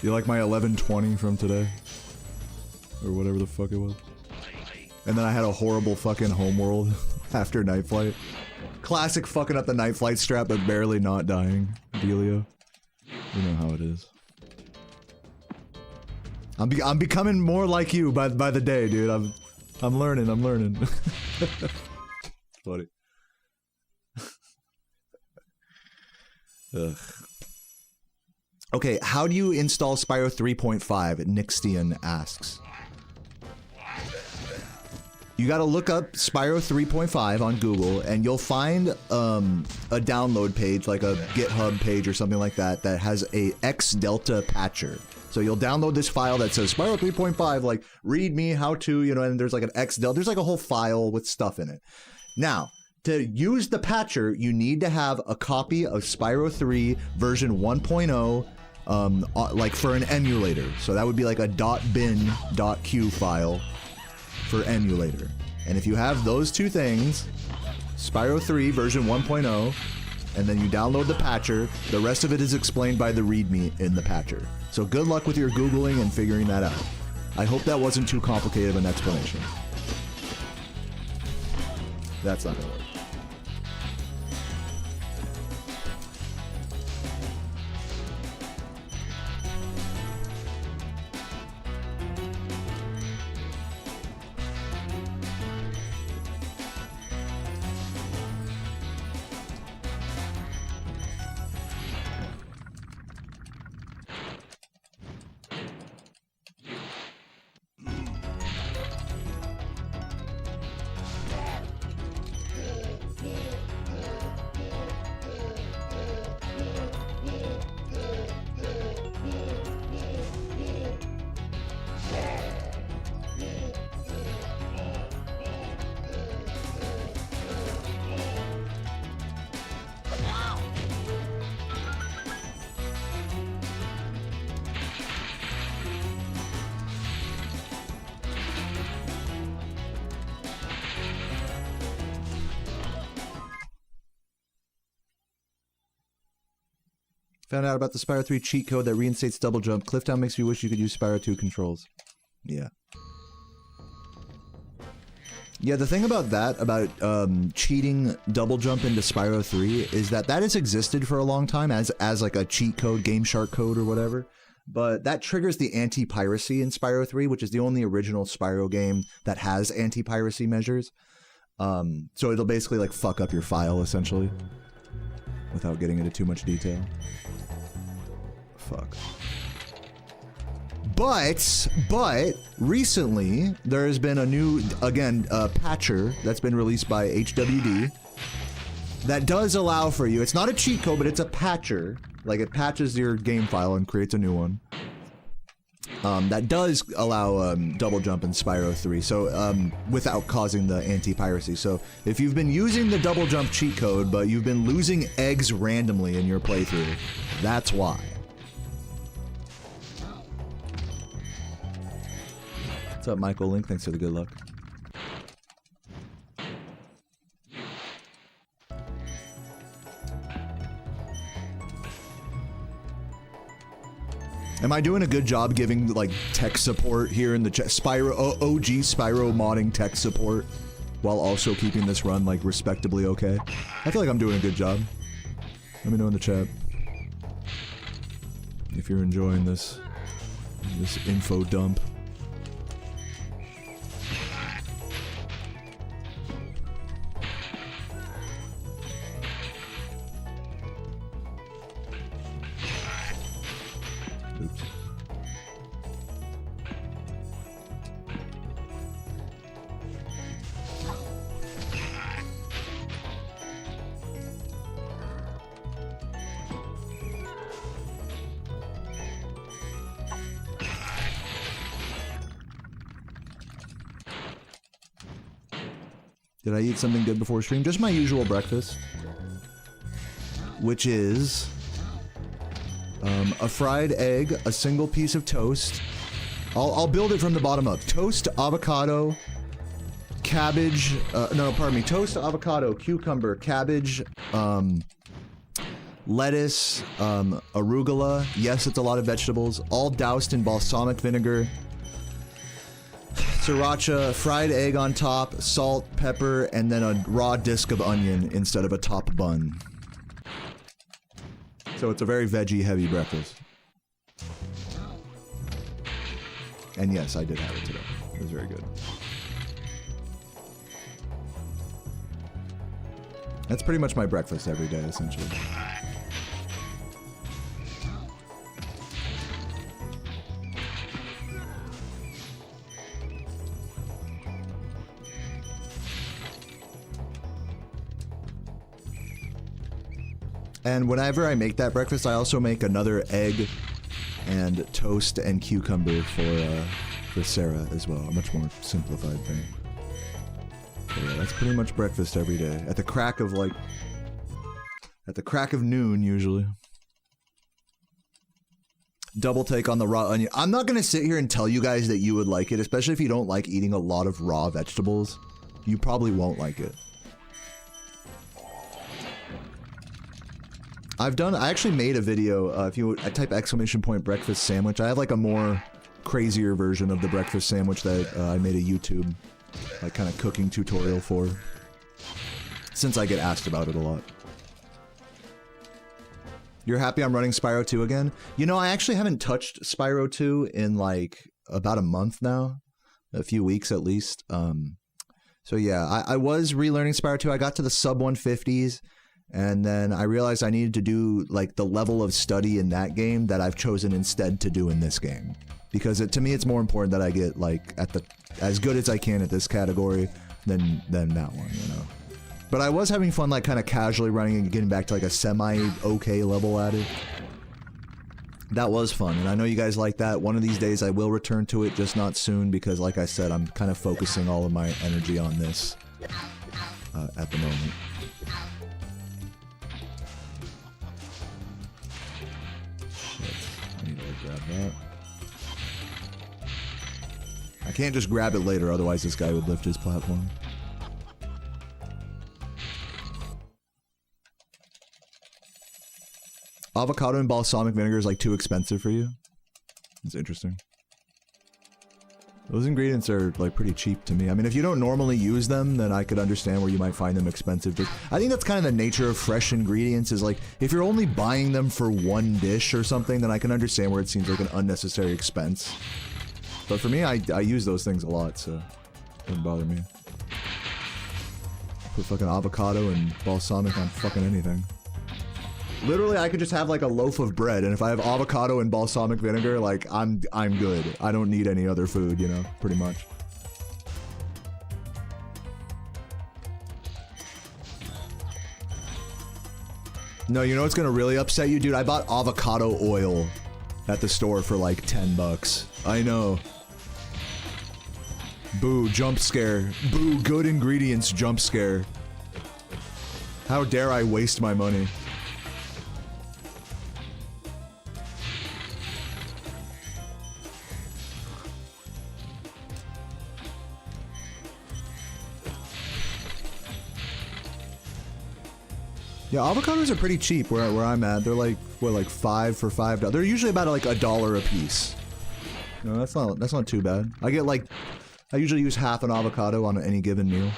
Speaker 1: You like my 11:20 from today? Or whatever the fuck it was. And then I had a horrible fucking homeworld after Night Flight. Classic fucking up the Night Flight strat, but barely not dying. Dealio. You know how it is. I'm becoming more like you by the day, dude. I'm learning. Funny. Ugh. Okay, how do you install Spyro 3.5? Nixtian asks. You gotta look up Spyro 3.5 on Google, and you'll find a download page, like a GitHub page or something like that, that has a X Delta patcher. So you'll download this file that says Spyro 3.5, like, read me, how to, you know, and there's like an X Delta, there's like a whole file with stuff in it. Now, to use the patcher, you need to have a copy of Spyro 3 version 1.0, like for an emulator. So that would be like a .bin.q file for emulator. And if you have those two things, Spyro 3 version 1.0, and then you download the patcher, the rest of it is explained by the README in the patcher. So good luck with your Googling and figuring that out. I hope that wasn't too complicated of an explanation. That's not gonna work. Found out about the Spyro 3 cheat code that reinstates double jump. Clifftown makes me wish you could use Spyro 2 controls. Yeah. Yeah, the thing about that, about cheating double jump into Spyro 3, is that that has existed for a long time as like a cheat code, Game Shark code or whatever. But that triggers the anti-piracy in Spyro 3, which is the only original Spyro game that has anti-piracy measures. So it'll basically like fuck up your file, essentially. Without getting into too much detail. Fuck. But recently there has been a new, again, patcher that's been released by HWD that does allow for you, it's not a cheat code, but it's a patcher, like it patches your game file and creates a new one. That does allow double jump in Spyro 3, so without causing the anti-piracy. So if you've been using the double jump cheat code, but you've been losing eggs randomly in your playthrough, that's why. What's up, Michael Link? Thanks for the good luck. Am I doing a good job giving, like, tech support here in the chat? Spyro, OG Spyro modding tech support, while also keeping this run, like, respectably okay? I feel like I'm doing a good job. Let me know in the chat if you're enjoying this info dump. Oops. Did I eat something good before stream? Just my usual breakfast, which is a fried egg, a single piece of toast. I'll build it from the bottom up. Toast, avocado, cabbage, no, pardon me, toast, avocado, cucumber, cabbage, lettuce, arugula. Yes, it's a lot of vegetables, all doused in balsamic vinegar. Sriracha, fried egg on top, salt, pepper, and then a raw disc of onion instead of a top bun. So it's a very veggie-heavy breakfast. And yes, I did have it today. It was very good. That's pretty much my breakfast every day, essentially. And whenever I make that breakfast, I also make another egg and toast and cucumber for Sarah as well. A much more simplified thing. But yeah, that's pretty much breakfast every day. At the crack of noon, usually. Double take on the raw onion. I'm not gonna sit here and tell you guys that you would like it, especially if you don't like eating a lot of raw vegetables. You probably won't like it. I actually made a video, if you type exclamation point breakfast sandwich, I have like a more crazier version of the breakfast sandwich that I made a YouTube, like kind of cooking tutorial for, since I get asked about it a lot. You're happy I'm running Spyro 2 again? You know, I actually haven't touched Spyro 2 in like about a month now, a few weeks at least. So yeah, I was relearning Spyro 2. I got to the sub 150s. And then I realized I needed to do like the level of study in that game that I've chosen instead to do in this game, because to me it's more important that I get like at the as good as I can at this category than that one, you know. But I was having fun like kind of casually running and getting back to like a semi-okay level at it. That was fun, and I know you guys like that. One of these days I will return to it, just not soon, because like I said, I'm kind of focusing all of my energy on this at the moment. Grab that. I can't just grab it later, otherwise this guy would lift his platform. Avocado and balsamic vinegar is like too expensive for you? That's interesting. Those ingredients are like pretty cheap to me. I mean, if you don't normally use them, then I could understand where you might find them expensive. I think that's kind of the nature of fresh ingredients, is like, if you're only buying them for one dish or something, then I can understand where it seems like an unnecessary expense. But for me, I use those things a lot, so it doesn't bother me. Put fucking avocado and balsamic on fucking anything. Literally, I could just have like a loaf of bread, and if I have avocado and balsamic vinegar, like, I'm good. I don't need any other food, you know, pretty much. No, you know what's gonna really upset you, dude? I bought avocado oil at the store for like 10 bucks. I know. Boo, jump scare. Boo, good ingredients, jump scare. How dare I waste my money? Yeah, avocados are pretty cheap where I'm at. They're like, what, like $5 for $5. They're usually about like $1 a piece. No, that's not too bad. I usually use half an avocado on any given meal.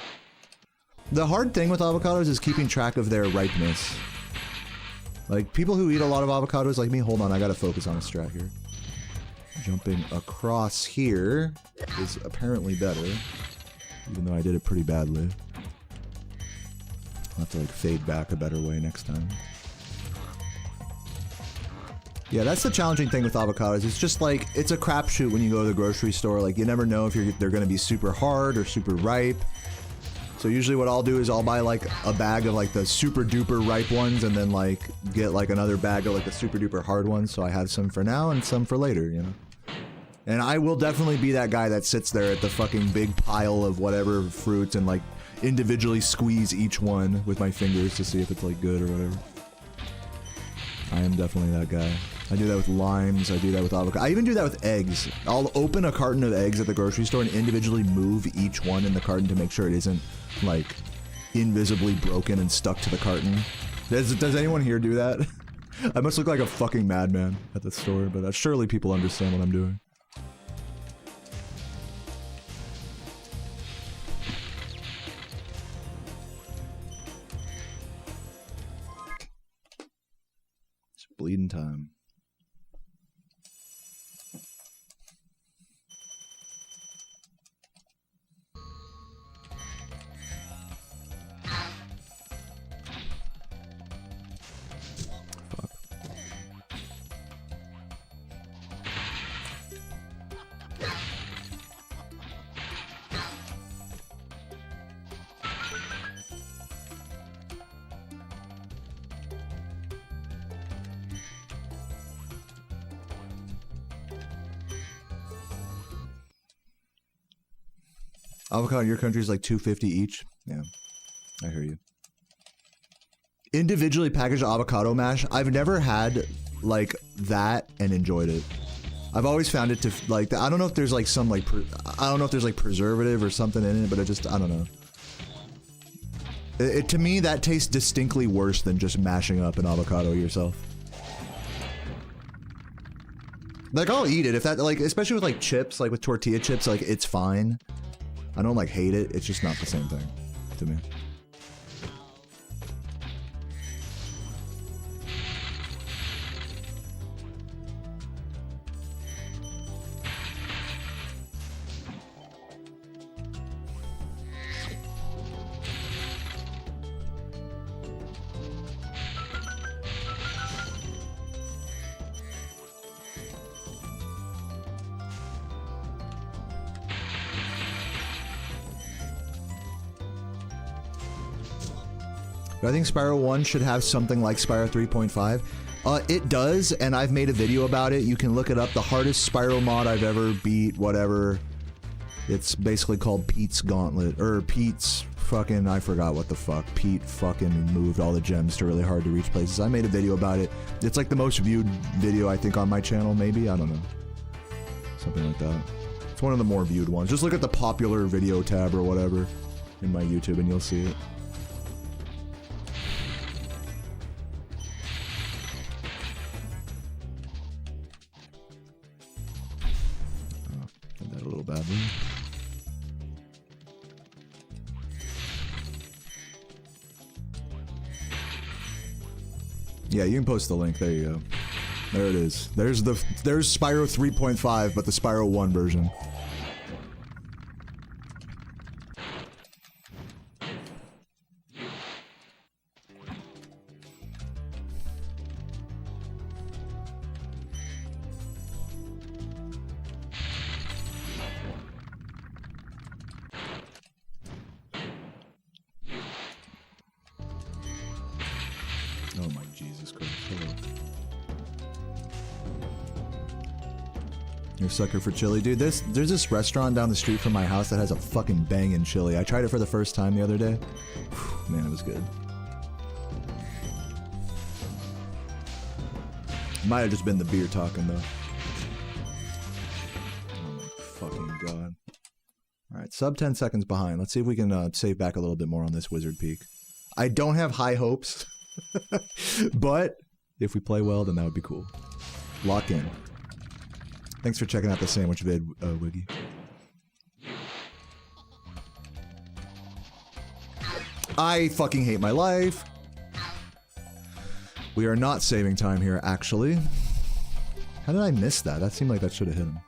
Speaker 1: The hard thing with avocados is keeping track of their ripeness. Like, people who eat a lot of avocados like me, hold on, I gotta focus on a strat here. Jumping across here is apparently better, even though I did it pretty badly. I'll have to like fade back a better way next time. Yeah, that's the challenging thing with avocados. It's just like, it's a crapshoot when you go to the grocery store. Like, you never know if they're gonna be super hard or super ripe. So usually what I'll do is I'll buy like a bag of like the super duper ripe ones, and then like get like another bag of like the super duper hard ones, so I have some for now and some for later, you know? And I will definitely be that guy that sits there at the fucking big pile of whatever fruits and like individually squeeze each one with my fingers to see if it's like good or whatever. I am definitely that guy. I do that with limes, I do that with avocado. I even do that with eggs. I'll open a carton of eggs at the grocery store and individually move each one in the carton to make sure it isn't, like, invisibly broken and stuck to the carton. Does anyone here do that? I must look like a fucking madman at the store, but surely people understand what I'm doing. It's bleeding time. Avocado in your country is like $2.50 each. Yeah, I hear you. Individually packaged avocado mash. I've never had like that and enjoyed it. I've always found it to like. I don't know if there's like some like. I don't know if there's like preservative or something in it, but it just. I don't know. To me, that tastes distinctly worse than just mashing up an avocado yourself. Like I'll eat it if that like, especially with like chips, like with tortilla chips, like it's fine. I don't like hate it, it's just not the same thing to me. I think Spyro 1 should have something like Spyro 3.5. It does, and I've made a video about it. You can look it up. The hardest Spyro mod I've ever beat, whatever. It's basically called Pete's Gauntlet, or Pete's fucking, I forgot what the fuck. Pete fucking moved all the gems to really hard to reach places. I made a video about it. It's like the most viewed video, I think, on my channel, maybe? I don't know. Something like that. It's one of the more viewed ones. Just look at the popular video tab or whatever in my YouTube and you'll see it. A little badly. Yeah, you can post the link. There you go. There it is. There's Spyro 3.5, but the Spyro 1 version. Oh my Jesus Christ. Hello. You're a sucker for chili. Dude, there's this restaurant down the street from my house that has a fucking banging chili. I tried it for the first time the other day. Whew, man, it was good. Might have just been the beer talking though. Oh my fucking god. Alright, sub 10 seconds behind. Let's see if we can save back a little bit more on this Wizard Peak. I don't have high hopes. But if we play well, then that would be cool. Lock in. Thanks for checking out the sandwich vid, Wiggy. I fucking hate my life. We are not saving time here, actually. How did I miss that? That seemed like that should have hit him.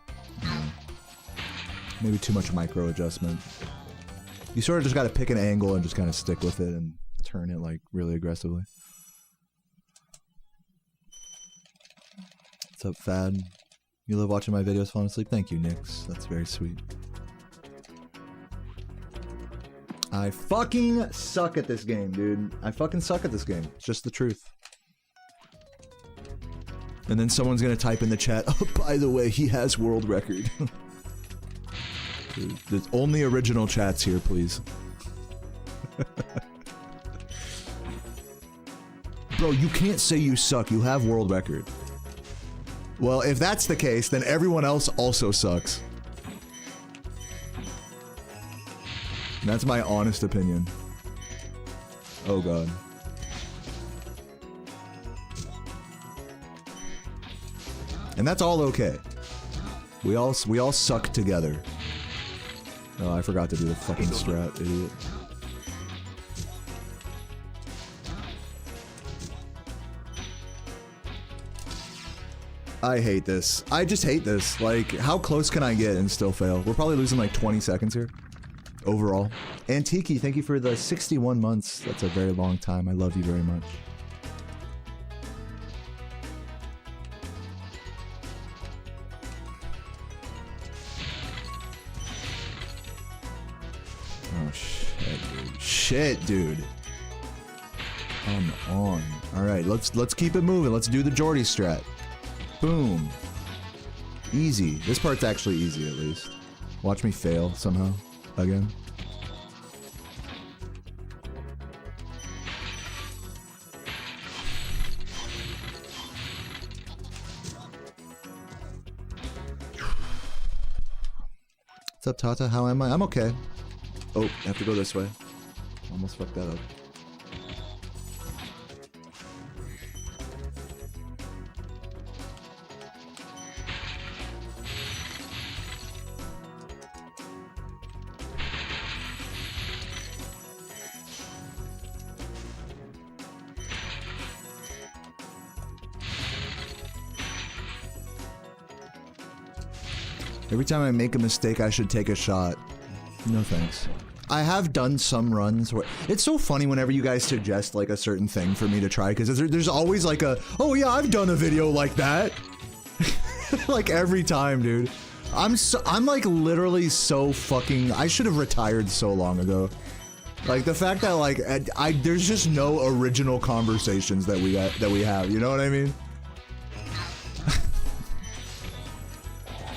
Speaker 1: Maybe too much micro adjustment. You sort of just got to pick an angle and just kind of stick with it and turn it like really aggressively. What's up, Fad? You love watching my videos falling asleep? Thank you, Nix. That's very sweet. I fucking suck at this game, dude. I fucking suck at this game. It's just the truth. And then someone's gonna type in the chat, oh, by the way, he has world record. Dude, there's only original chats here, please. Bro, you can't say you suck. You have world record. Well, if that's the case, then everyone else also sucks. And that's my honest opinion. Oh god. And that's all okay. We all suck together. Oh, I forgot to do the fucking strat, idiot. I hate this. I just hate this. Like, how close can I get and still fail? We're probably losing like 20 seconds here. Overall. Antiki, thank you for the 61 months. That's a very long time. I love you very much. Oh shit, dude. Shit, dude. Come on. Alright, let's keep it moving. Let's do the Jordy strat. Boom. Easy. This part's actually easy, at least. Watch me fail somehow. Again. What's up, Tata? How am I? I'm okay. Oh, I have to go this way. Almost fucked that up. Every time I make a mistake, I should take a shot. No thanks. I have done some runs where it's so funny whenever you guys suggest like a certain thing for me to try, because there's always like a, oh yeah, I've done a video like that. Like every time, dude. I'm like literally so fucking, I should have retired so long ago. Like the fact that like there's just no original conversations that we have, you know what I mean?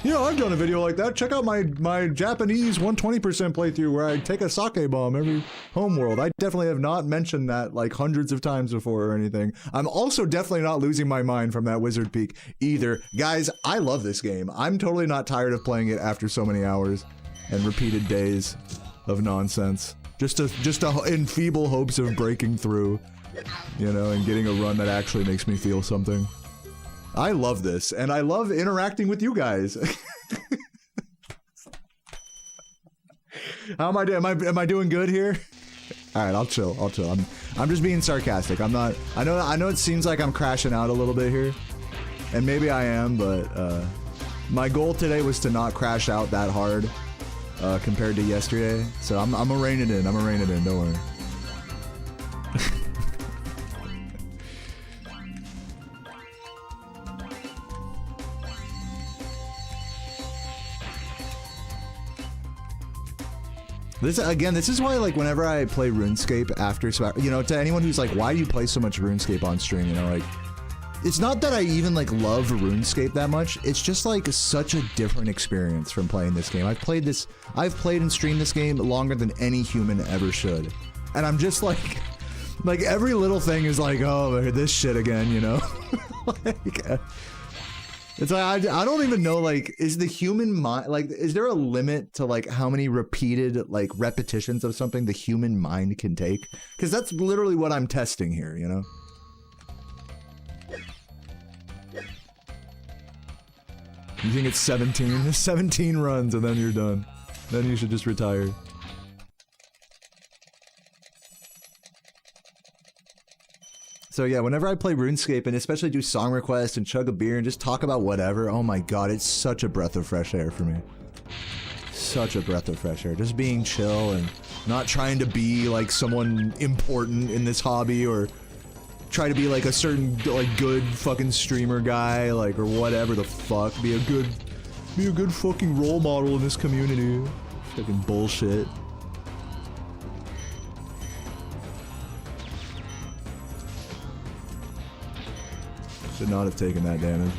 Speaker 1: Yeah, I've done a video like that. Check out my Japanese 120% playthrough where I take a sake bomb every homeworld. I definitely have not mentioned that like hundreds of times before or anything. I'm also definitely not losing my mind from that Wizard Peak either. Guys, I love this game. I'm totally not tired of playing it after so many hours and repeated days of nonsense. Just to in feeble hopes of breaking through, you know, and getting a run that actually makes me feel something. I love this, and I love interacting with you guys. How am I doing? Am I doing good here? All right, I'll chill. I'm just being sarcastic. I'm not. I know it seems like I'm crashing out a little bit here, and maybe I am, but my goal today was to not crash out that hard compared to yesterday. So I'm gonna rein it in. Don't worry. This is why, like, whenever I play RuneScape after Spyro, you know, to anyone who's like, why do you play so much RuneScape on stream, you know, like, it's not that I even, like, love RuneScape that much, it's just, like, such a different experience from playing this game. I've played and streamed this game longer than any human ever should. And I'm just, like, every little thing is like, oh, this shit again, you know? Like, it's like, I don't even know, like, is the human mind, like, is there a limit to, like, how many repeated, like, repetitions of something the human mind can take? Because that's literally what I'm testing here, you know? You think it's 17? 17 runs and then you're done. Then you should just retire. So yeah, whenever I play RuneScape, and especially do song requests and chug a beer and just talk about whatever, oh my god, it's such a breath of fresh air for me. Such a breath of fresh air. Just being chill and not trying to be like someone important in this hobby or try to be like a certain like good fucking streamer guy, like, or whatever the fuck. Be a good fucking role model in this community. Fucking bullshit. Should not have taken that damage.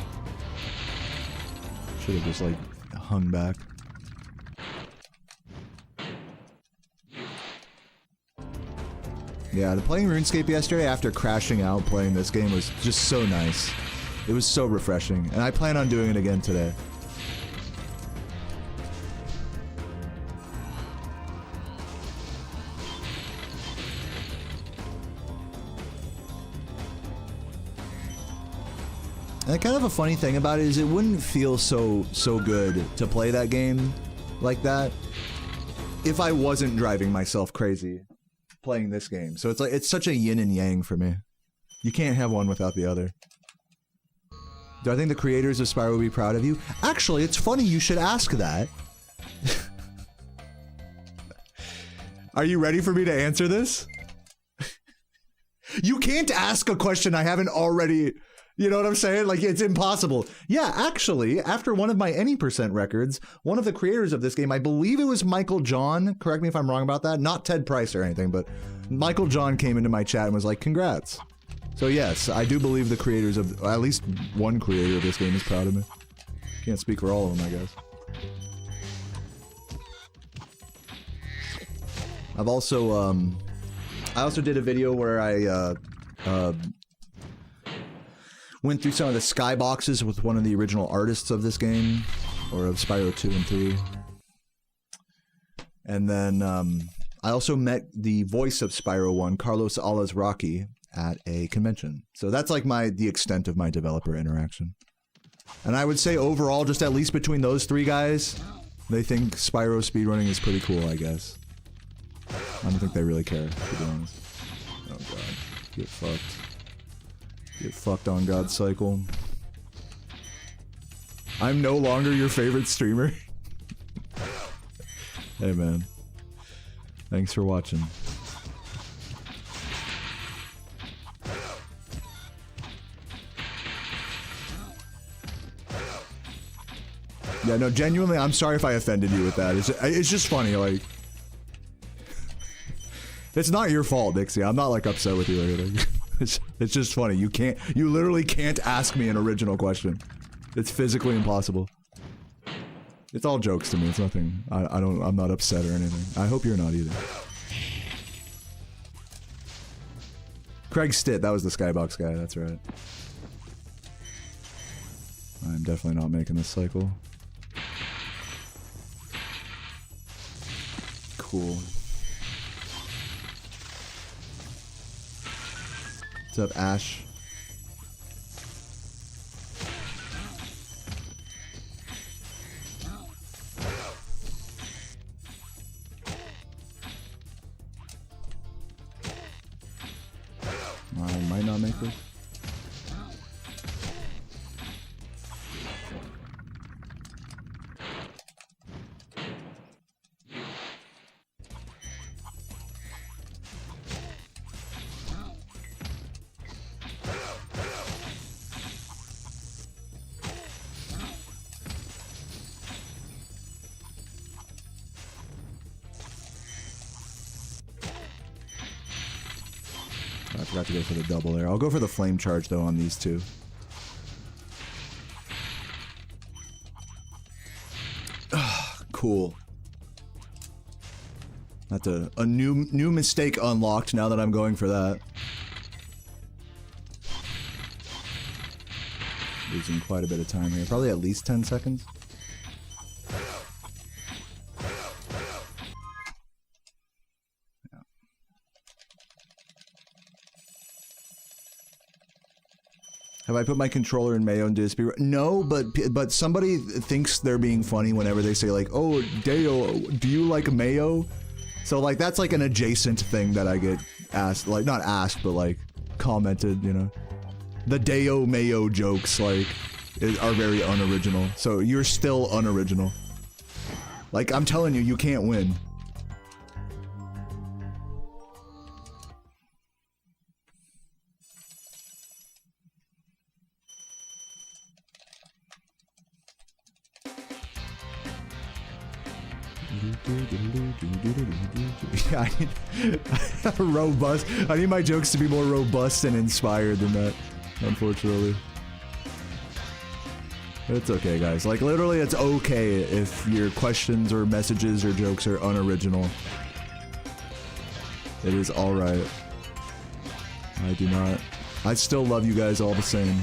Speaker 1: Should have just, like, hung back. Yeah, playing RuneScape yesterday after crashing out playing this game was just so nice. It was so refreshing, and I plan on doing it again today. And kind of a funny thing about it is it wouldn't feel so good to play that game like that if I wasn't driving myself crazy playing this game. So it's like, it's such a yin and yang for me. You can't have one without the other. Do I think the creators of Spyro will be proud of you? Actually, it's funny you should ask that. Are you ready for me to answer this? You can't ask a question I haven't already... You know what I'm saying? Like, it's impossible. Yeah, actually, after one of my any % records, one of the creators of this game, I believe it was Michael John, correct me if I'm wrong about that, not Ted Price or anything, but Michael John came into my chat and was like, congrats. So yes, I do believe the creators of, at least one creator of this game is proud of me. Can't speak for all of them, I guess. I've also, I also did a video where I, went through some of the skyboxes with one of the original artists of this game, or of Spyro 2 and 3. And then, I also met the voice of Spyro 1, Carlos Alazraqui, at a convention. So that's like the extent of my developer interaction. And I would say overall, just at least between those three guys, they think Spyro speedrunning is pretty cool, I guess. I don't think they really care, to be honest. Oh god. Get fucked. Get fucked on God's cycle. I'm no longer your favorite streamer. Hey man. Thanks for watching. Yeah, no, genuinely, I'm sorry if I offended you with that. It's just funny, like... It's not your fault, Dixie. I'm not, like, upset with you or anything. It's just funny. You literally can't ask me an original question. It's physically impossible. It's all jokes to me. It's nothing. I'm not upset or anything. I hope you're not either. Craig Stitt, that was the Skybox guy, that's right. I'm definitely not making this cycle. Cool. What's up, Ash? I might not make this. I forgot to go for the double there. I'll go for the flame charge though on these two. Cool. That's a new mistake unlocked now that I'm going for that. Losing quite a bit of time here. Probably at least 10 seconds. Have I put my controller in mayo and did Speedrun? No, but somebody thinks they're being funny whenever they say like, "Oh, Deo, do you like mayo?" So like that's like an adjacent thing that I get asked, like not asked, but like commented. You know, the Deo mayo jokes like are very unoriginal. So you're still unoriginal. Like I'm telling you, you can't win. Yeah, I need robust. I need my jokes to be more robust and inspired than that, unfortunately. It's okay, guys. Like, literally, it's okay if your questions or messages or jokes are unoriginal. It is alright. I do not. I still love you guys all the same.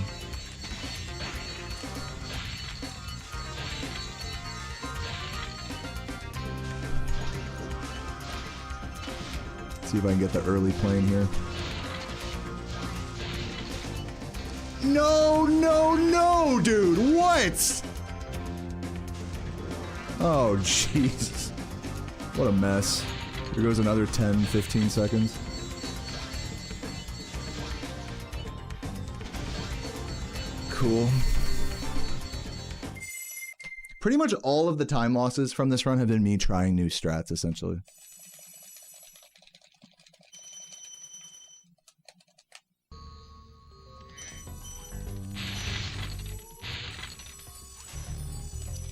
Speaker 1: See if I can get the early plane here. No, no, no, dude! What? Oh, Jesus. What a mess. Here goes another 10, 15 seconds. Cool. Pretty much all of the time losses from this run have been me trying new strats, essentially.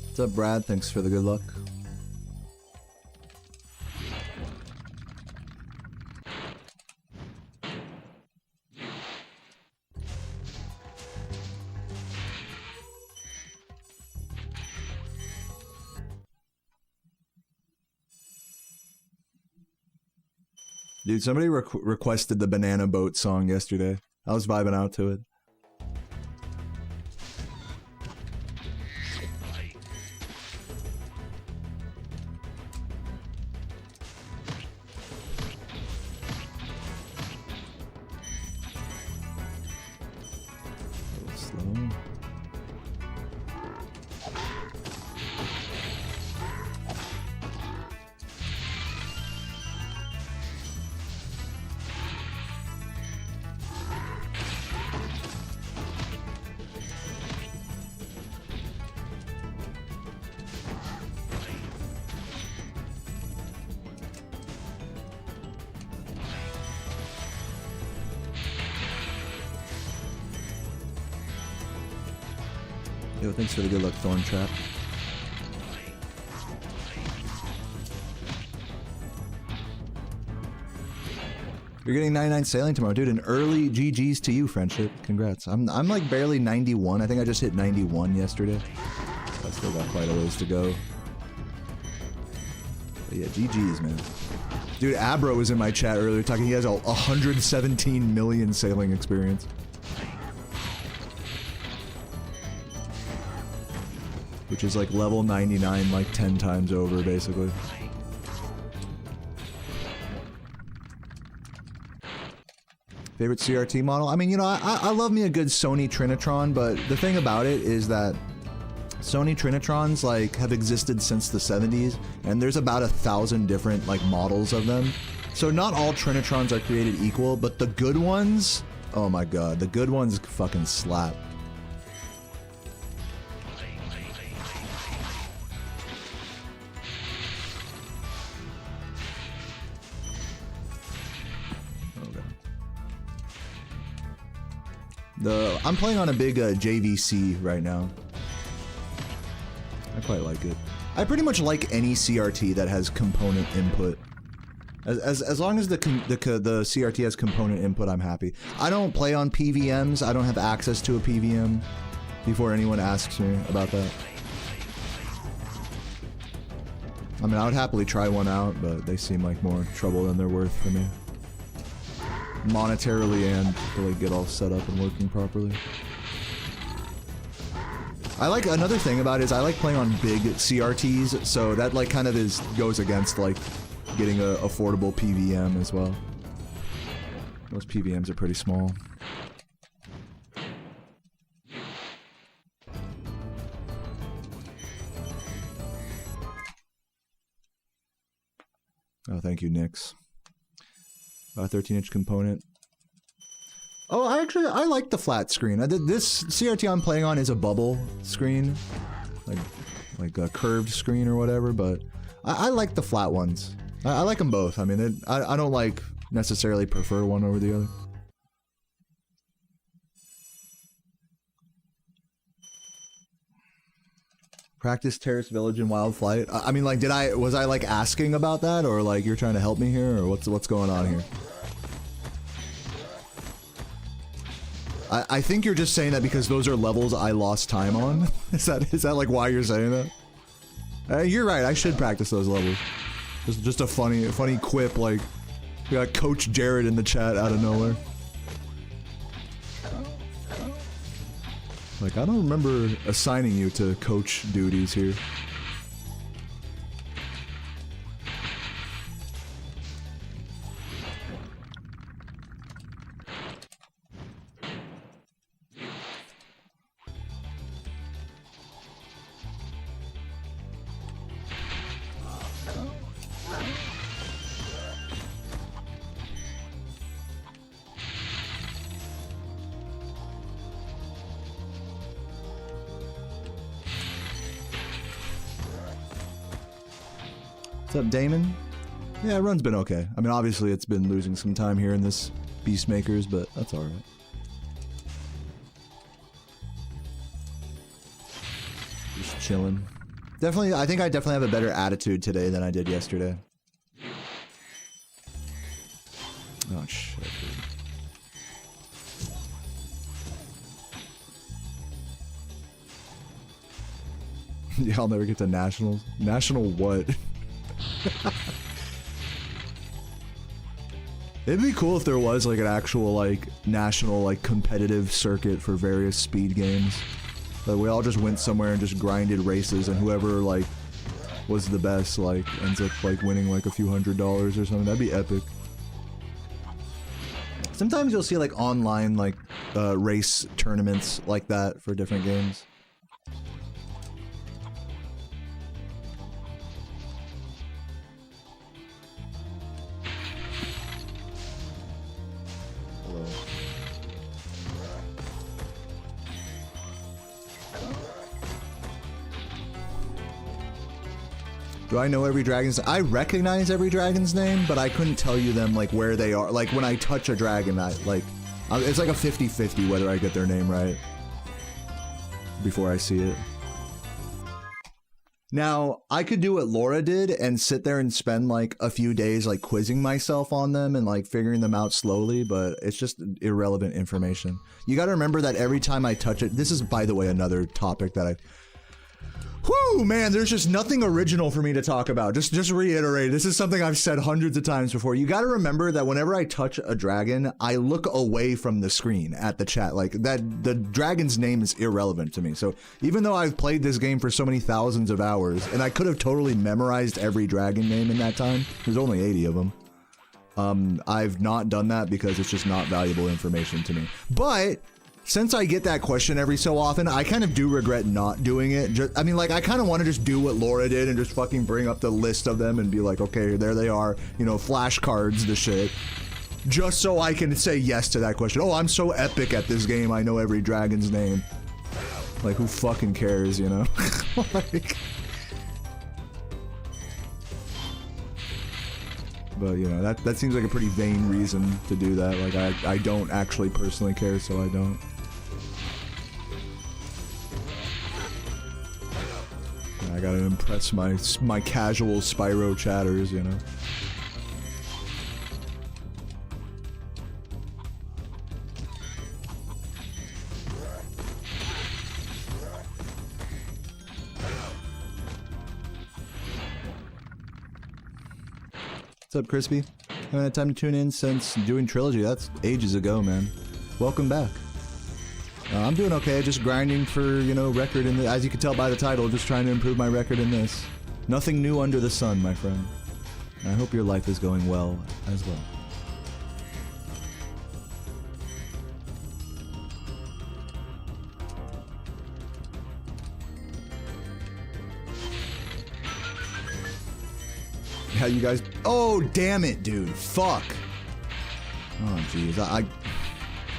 Speaker 1: What's up, Brad? Thanks for the good luck. Dude, somebody requested the Banana Boat song yesterday. I was vibing out to it. Yo, thanks for the good luck, Thorn Trap. You're getting 99 sailing tomorrow, dude. An early GG's to you, friendship. Congrats. I'm like barely 91. I think I just hit 91 yesterday. I still got quite a ways to go. But yeah, GG's, man. Dude, Abro was in my chat earlier talking. He has a 117 million sailing experience. Which is like level 99 like 10 times over, basically. Favorite CRT model? I mean, you know, I love me a good Sony Trinitron, but the thing about it is that Sony Trinitrons like have existed since the 70s, and there's about 1,000 different like models of them. So not all Trinitrons are created equal, but the good ones, oh my god, the good ones fucking slap. I'm playing on a big JVC right now. I quite like it. I pretty much like any CRT that has component input. As long as the CRT has component input, I'm happy. I don't play on PVMs. I don't have access to a PVM before anyone asks me about that. I mean, I would happily try one out, but they seem like more trouble than they're worth for me. Monetarily and to like get all set up and working properly. I like another thing about it is I like playing on big CRTs, so that like kind of goes against like getting a affordable PVM as well. Most PVMs are pretty small. Oh, thank you, Nix. 13-inch component. Oh, I like the flat screen. This CRT I'm playing on is a bubble screen, like a curved screen or whatever. But I like the flat ones. I like them both. I mean, I don't like necessarily prefer one over the other. Practice Terrace Village in Wild Flight. I mean, like, was I like asking about that, or like you're trying to help me here, or what's going on here? I think you're just saying that because those are levels I lost time on. Is that like why you're saying that? You're right. I should practice those levels. Just a funny quip. Like, we got Coach Jared in the chat out of nowhere. Like, I don't remember assigning you to coach duties here. What's up, Damon? Yeah, run's been okay. I mean, obviously it's been losing some time here in this Beastmakers, but that's alright. Just chilling. Definitely, I think I definitely have a better attitude today than I did yesterday. Oh, shit, dude. Yeah, I'll never get to nationals. National what? It'd be cool if there was like an actual like national like competitive circuit for various speed games. Like we all just went somewhere and just grinded races, and whoever like was the best like ends up like winning like a few $100s or something. That'd be epic. Sometimes you'll see like online like race tournaments like that for different games. Do I know every dragon's? I recognize every dragon's name, but I couldn't tell you them like where they are. Like when I touch a dragon, it's like a 50-50 whether I get their name right before I see it. Now, I could do what Laura did and sit there and spend like a few days like quizzing myself on them and like figuring them out slowly, but it's just irrelevant information. You gotta remember that every time I touch it, this is, by the way, another topic that whew, man, there's just nothing original for me to talk about. Just reiterate, this is something I've said hundreds of times before. You gotta remember that whenever I touch a dragon, I look away from the screen at the chat. Like, that, the dragon's name is irrelevant to me. So, even though I've played this game for so many thousands of hours, and I could have totally memorized every dragon name in that time, there's only 80 of them, I've not done that because it's just not valuable information to me. But since I get that question every so often, I kind of do regret not doing it. I mean, like, I kind of want to just do what Laura did and just fucking bring up the list of them and be like, okay, there they are, you know, flashcards, the shit. Just so I can say yes to that question. Oh, I'm so epic at this game, I know every dragon's name. Like, who fucking cares, you know? Like... But, you know, that seems like a pretty vain reason to do that. Like, I don't actually personally care, so I don't. I gotta impress my casual Spyro chatters, you know. What's up, Crispy? Haven't had time to tune in since doing Trilogy. That's ages ago, man. Welcome back. I'm doing okay, just grinding for, you know, record in the, as you can tell by the title, just trying to improve my record in this. Nothing new under the sun, my friend. And I hope your life is going well as well. Yeah, you guys. Oh, damn it, dude. Fuck. Oh, jeez. I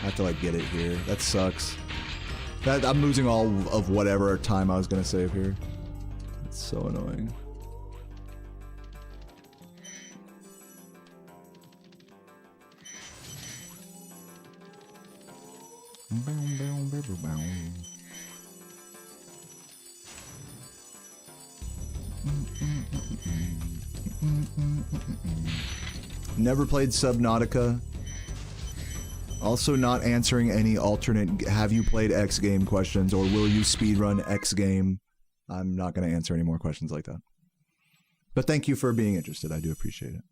Speaker 1: have to, like, get it here. That sucks. I'm losing all of whatever time I was gonna save here. It's so annoying. Never played Subnautica. Also not answering any alternate have you played X game questions or will you speedrun X game. I'm not going to answer any more questions like that. But thank you for being interested. I do appreciate it.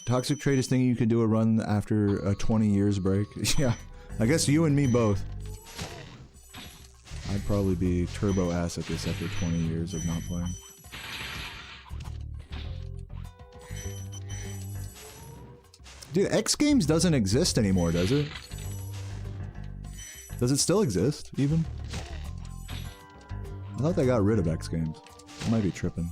Speaker 1: Toxic Trade is thinking you could do a run after a 20 years break. Yeah, I guess you and me both. I'd probably be turbo ass at this after 20 years of not playing. Dude, X Games doesn't exist anymore, does it? Does it still exist, even? I thought they got rid of X Games. I might be tripping.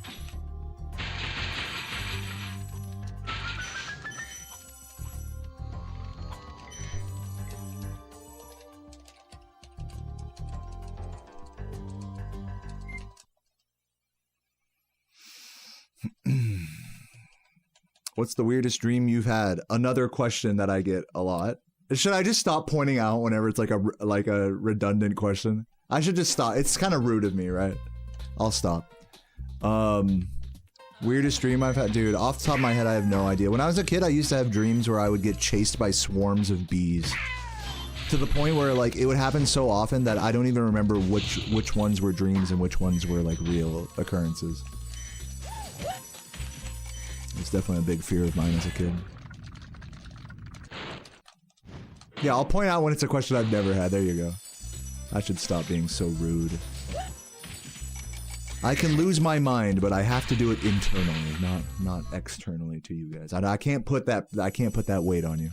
Speaker 1: What's the weirdest dream you've had? Another question that I get a lot. Should I just stop pointing out whenever it's like a redundant question? I should just stop. It's kind of rude of me, right? I'll stop. Weirdest dream I've had? Dude, off the top of my head, I have no idea. When I was a kid, I used to have dreams where I would get chased by swarms of bees. To the point where, like, it would happen so often that I don't even remember which ones were dreams and which ones were, like, real occurrences. It's definitely a big fear of mine as a kid. Yeah, I'll point out when it's a question I've never had. There you go. I should stop being so rude. I can lose my mind, but I have to do it internally, not externally to you guys. I can't put that weight on you.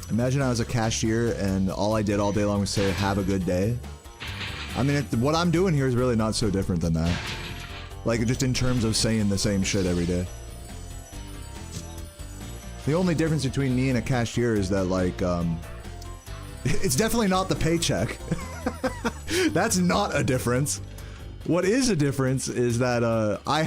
Speaker 1: Imagine I was a cashier and all I did all day long was say, have a good day. I mean, what I'm doing here is really not so different than that. Like, just in terms of saying the same shit every day. The only difference between me and a cashier is that, like, it's definitely not the paycheck. That's not a difference. What is a difference is that I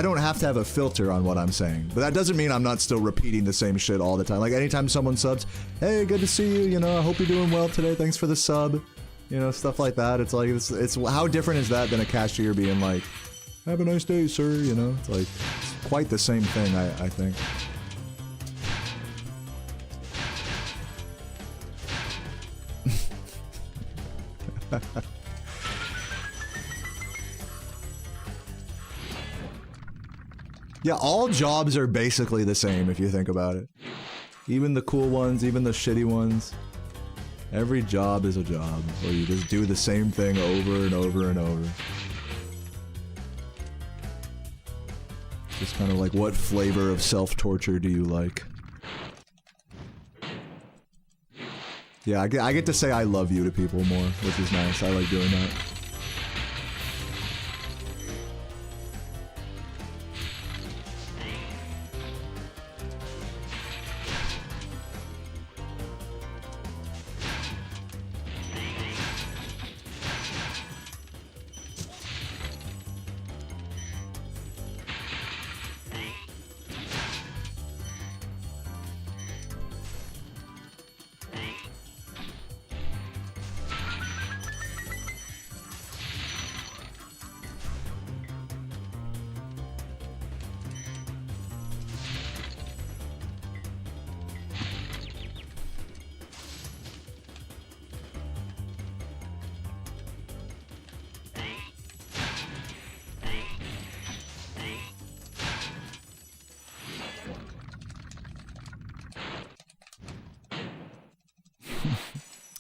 Speaker 1: don't have to have a filter on what I'm saying. But that doesn't mean I'm not still repeating the same shit all the time. Like anytime someone subs, hey, good to see you, you know, I hope you're doing well today, thanks for the sub. You know, stuff like that. It's like, it's how different is that than a cashier being like, have a nice day, sir, you know? It's like, it's quite the same thing, I think. Yeah, all jobs are basically the same if you think about it. Even the cool ones, even the shitty ones. Every job is a job, where you just do the same thing over and over and over. Just kind of like, what flavor of self-torture do you like? Yeah, I get to say I love you to people more, which is nice. I like doing that.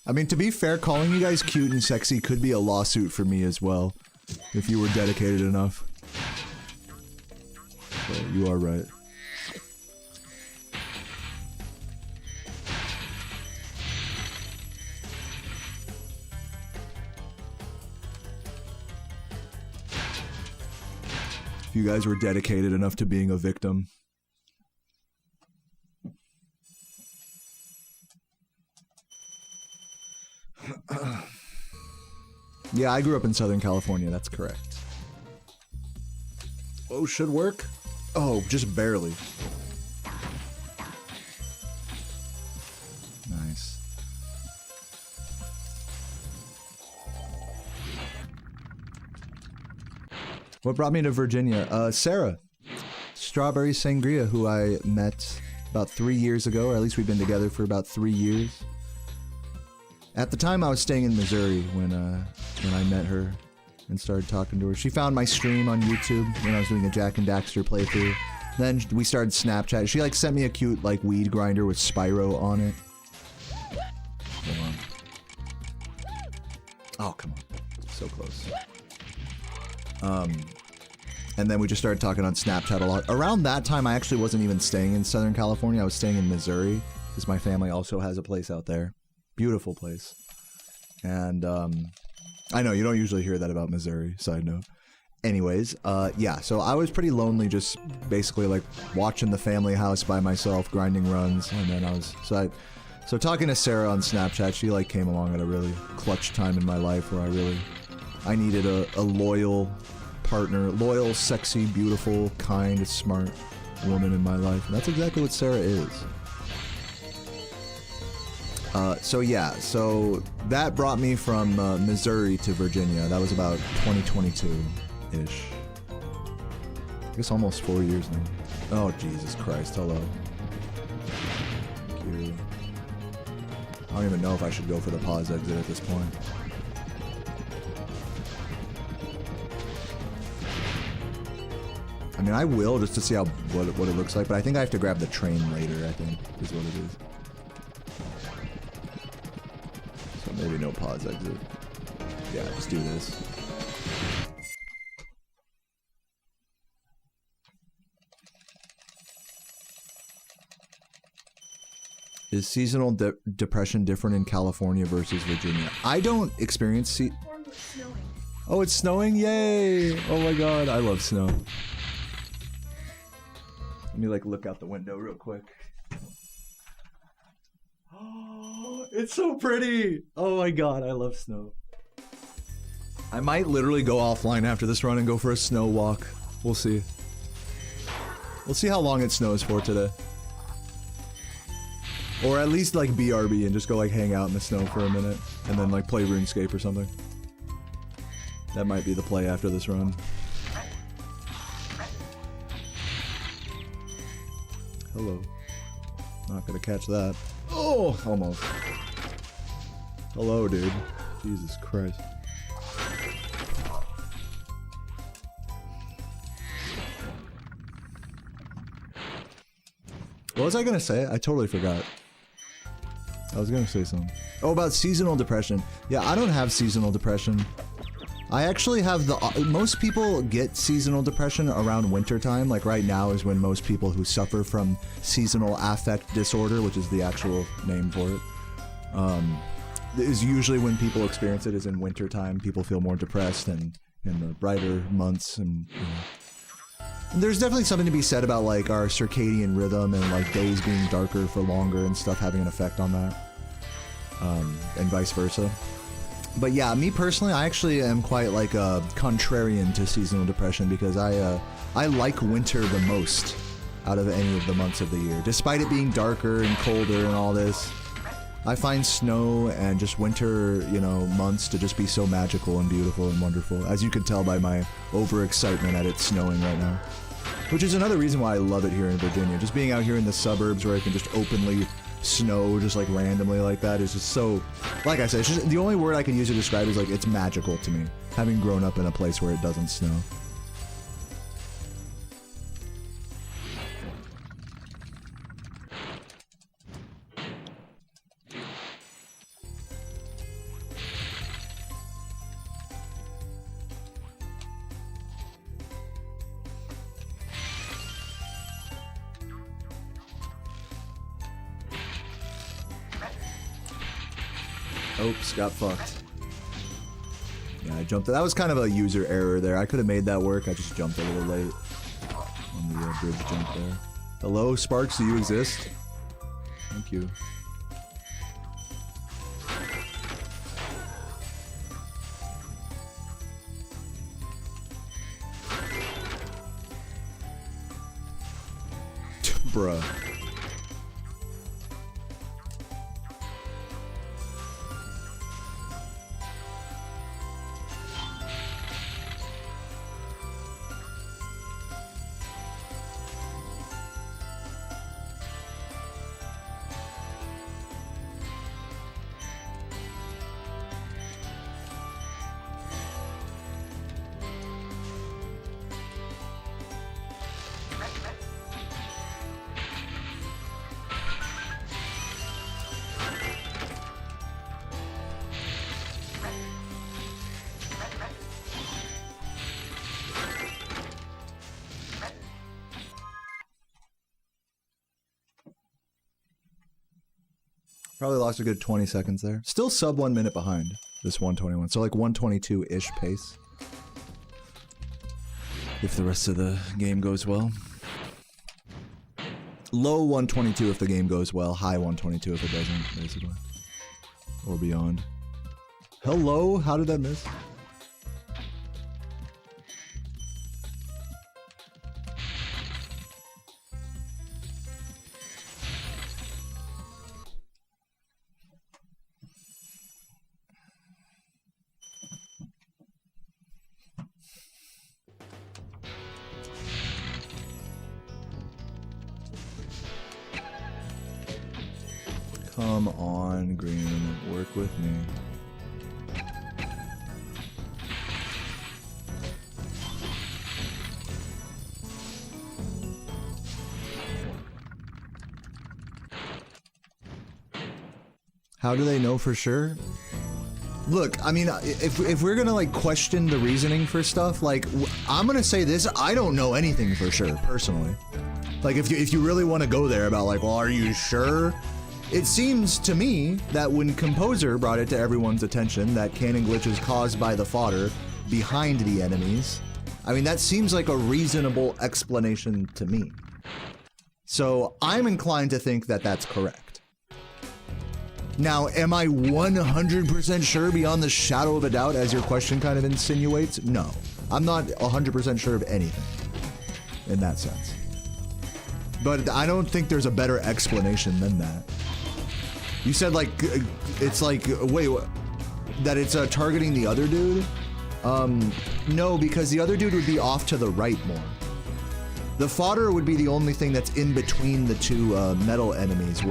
Speaker 1: I mean, to be fair, calling you guys cute and sexy could be a lawsuit for me as well, if you were dedicated enough. But you are right. If you guys were dedicated enough to being a victim. Yeah, I grew up in Southern California, that's correct. Oh, should work? Oh, just barely. Nice. What brought me to Virginia? Sarah. Strawberry Sangria, who I met about 3 years ago, or at least we've been together for about 3 years. At the time, I was staying in Missouri when I met her and started talking to her. She found my stream on YouTube when I was doing a Jack and Daxter playthrough. Then we started Snapchat. She like sent me a cute like weed grinder with Spyro on it. Hold on. Oh, come on. So close. And then we just started talking on Snapchat a lot. Around that time, I actually wasn't even staying in Southern California. I was staying in Missouri. because my family also has a place out there. Beautiful place. And I know you don't usually hear that about Missouri, side note. Anyways, yeah, so I was pretty lonely, just basically like watching the family house by myself, grinding runs, and then I was so talking to Sarah on Snapchat. She like came along at a really clutch time in my life where I needed a loyal partner, loyal, sexy, beautiful, kind, smart woman in my life, and that's exactly what Sarah is. So yeah, so that brought me from Missouri to Virginia. That was about 2022-ish. I guess almost 4 years now. Oh, Jesus Christ, hello. Thank you. I don't even know if I should go for the pause exit at this point. I mean, I will, just to see what it looks like, but I think I have to grab the train later, I think, is what it is. So maybe no pause exit. Yeah, just do this. Is seasonal depression different in California versus Virginia? I don't experience Oh, it's snowing? Yay! Oh my god, I love snow. Let me like look out the window real quick. Oh, it's so pretty! Oh my god, I love snow. I might literally go offline after this run and go for a snow walk. We'll see. We'll see how long it snows for today. Or at least like BRB and just go like hang out in the snow for a minute and then like play RuneScape or something. That might be the play after this run. Hello. Not gonna catch that. Oh, almost. Hello, dude. Jesus Christ. What was I gonna say? I totally forgot. I was gonna say something. Oh, about seasonal depression. Yeah, I don't have seasonal depression. I actually have most people get seasonal depression around winter time. Like right now is when most people who suffer from seasonal affect disorder, which is the actual name for it, is usually when people experience it is in winter time. People feel more depressed and in the brighter months, and you know. There's definitely something to be said about like our circadian rhythm and like days being darker for longer and stuff having an effect on that, and vice versa. But yeah, me personally, I actually am quite like contrarian to seasonal depression because I like winter the most out of any of the months of the year. Despite it being darker and colder and all this, I find snow and just winter, you know, months to just be so magical and beautiful and wonderful, as you can tell by my overexcitement at it snowing right now. Which is another reason why I love it here in Virginia. Just being out here in the suburbs where I can just openly snow just like randomly like that is just so, like I said, it's just, the only word I can use to describe it is like it's magical to me, having grown up in a place where it doesn't snow. Oops, got fucked. Yeah, I jumped. That was kind of a user error there. I could have made that work. I just jumped a little late on the bridge jump there. Hello, Sparks, do you exist? Thank you. Bruh. Probably lost a good 20 seconds there. Still sub 1 minute behind this 121. So like 122-ish pace. If the rest of the game goes well. Low 122 if the game goes well. High 122 if it doesn't, basically. Or beyond. Hello? How did that miss? Come on, Green. Work with me. How do they know for sure? Look, I mean, if we're gonna like question the reasoning for stuff, like I'm gonna say this: I don't know anything for sure, personally. Like if you really want to go there about like, well, are you sure? It seems to me that when Composer brought it to everyone's attention that cannon glitches caused by the fodder behind the enemies, I mean, that seems like a reasonable explanation to me. So I'm inclined to think that that's correct. Now, am I 100% sure beyond the shadow of a doubt, as your question kind of insinuates? No. I'm not 100% sure of anything in that sense. But I don't think there's a better explanation than that. You said like, it's like, wait, that it's targeting the other dude? No, because the other dude would be off to the right more. The fodder would be the only thing that's in between the two metal enemies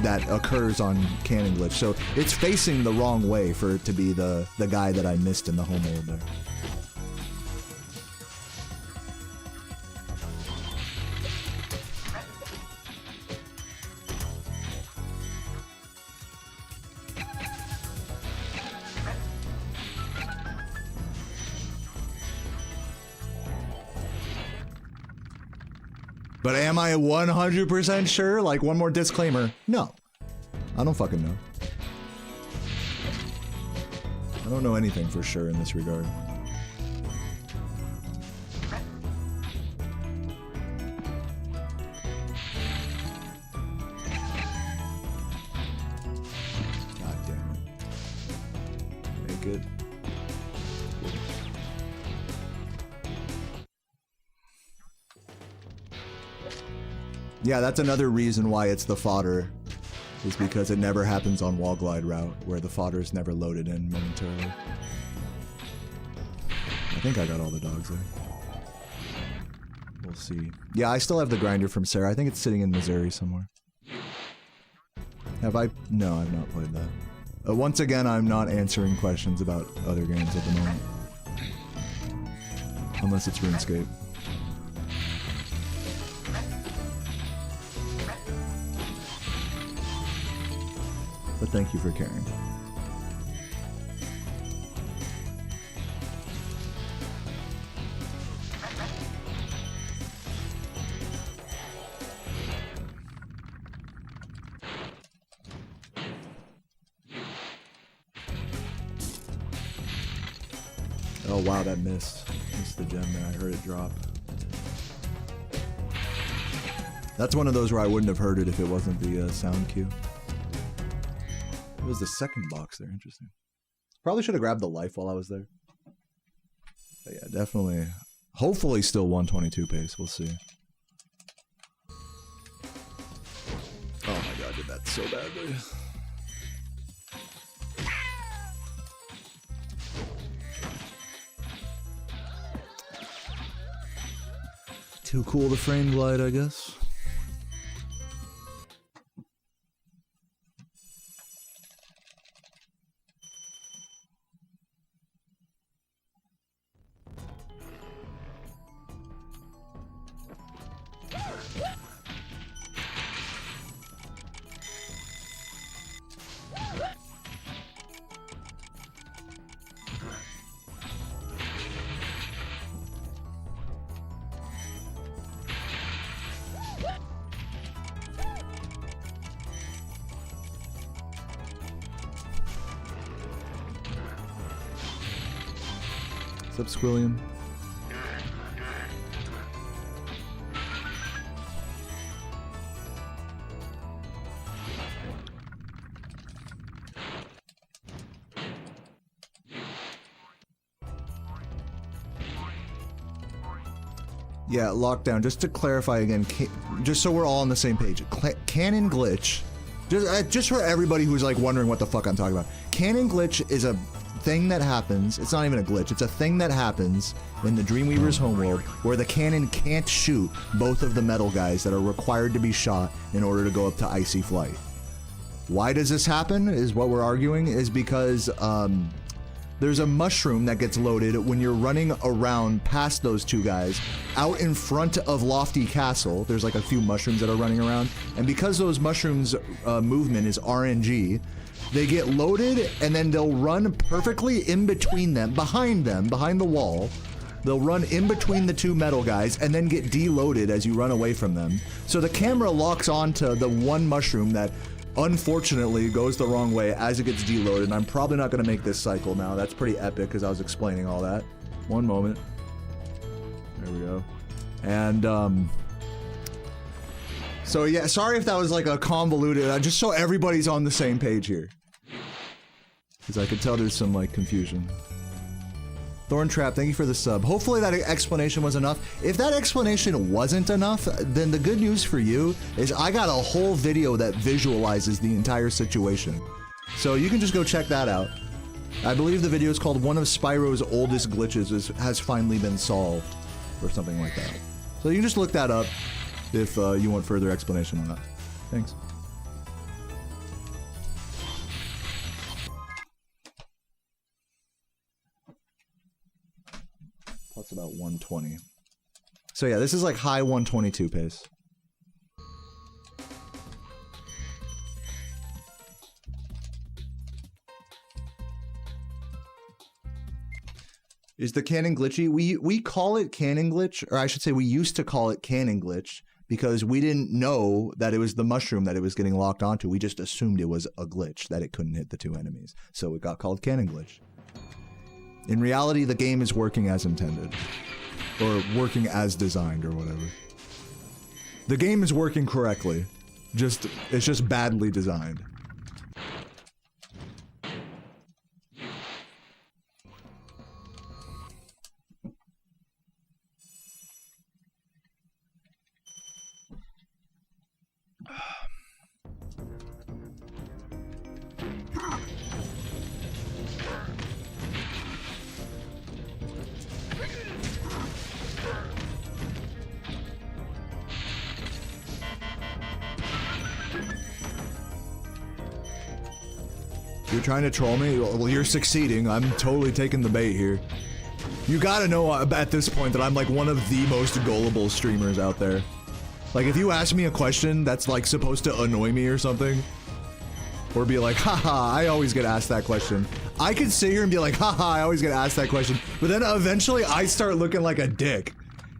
Speaker 1: that occurs on Cannon Glitch. So it's facing the wrong way for it to be the guy that I missed in the home world there. But am I 100% sure? Like, one more disclaimer. No. I don't fucking know. I don't know anything for sure in this regard. God damn it. Make it. Yeah, that's another reason why it's the fodder, is because it never happens on wall glide route, where the fodder is never loaded in momentarily. I think I got all the dogs there. We'll see. Yeah, I still have the grinder from Sarah. I think it's sitting in Missouri somewhere. Have I? No, I've not played that. Once again, I'm not answering questions about other games at the moment. Unless it's RuneScape. But thank you for caring. Oh wow, that missed. Missed the gem there. I heard it drop. That's one of those where I wouldn't have heard it if it wasn't the sound cue. It was the second box there. Interesting. Probably should have grabbed the life while I was there. But yeah, definitely. Hopefully still 122 pace. We'll see. Oh my god, I did that so badly. Too cool to frame glide, I guess. What's up, Squilliam? Yeah, lockdown. Just to clarify again, just so we're all on the same page. Canon glitch, just for everybody who's like wondering what the fuck I'm talking about. Canon glitch is a thing that happens. It's not even a glitch. It's a thing that happens in the Dreamweaver's homeworld where the cannon can't shoot both of the metal guys that are required to be shot in order to go up to Icy Flight. Why does this happen? Is what we're arguing is because there's a mushroom that gets loaded when you're running around past those two guys out in front of Lofty Castle. There's like a few mushrooms that are running around, and because those mushrooms movement is RNG, they get loaded and then they'll run perfectly in between them, behind the wall. They'll run in between the two metal guys and then get deloaded as you run away from them. So the camera locks onto the one mushroom that unfortunately goes the wrong way as it gets deloaded, and I'm probably not going to make this cycle now. That's pretty epic because I was explaining all that. One moment. There we go. And so yeah, sorry if that was like a convoluted, just so everybody's on the same page here, because I could tell there's some like confusion. Thorntrap, thank you for the sub. Hopefully that explanation was enough. If that explanation wasn't enough, then the good news for you is I got a whole video that visualizes the entire situation. So you can just go check that out. I believe the video is called "One of Spyro's Oldest Glitches has Finally Been Solved," or something like that. So you can just look that up if you want further explanation on that. Thanks. That's about 120. So yeah, this is like high 122 pace. Is the cannon glitchy? We call it cannon glitch, or I should say we used to call it cannon glitch because we didn't know that it was the mushroom that it was getting locked onto. We just assumed it was a glitch, that it couldn't hit the two enemies. So it got called cannon glitch. In reality, the game is working as intended. Or working as designed, or whatever. The game is working correctly. It's just badly designed. You're trying to troll me? Well, you're succeeding. I'm totally taking the bait here. You gotta know at this point that I'm like one of the most gullible streamers out there. Like, if you ask me a question that's like supposed to annoy me or something, or be like, haha, I always get asked that question. I could sit here and be like, haha, I always get asked that question, but then eventually I start looking like a dick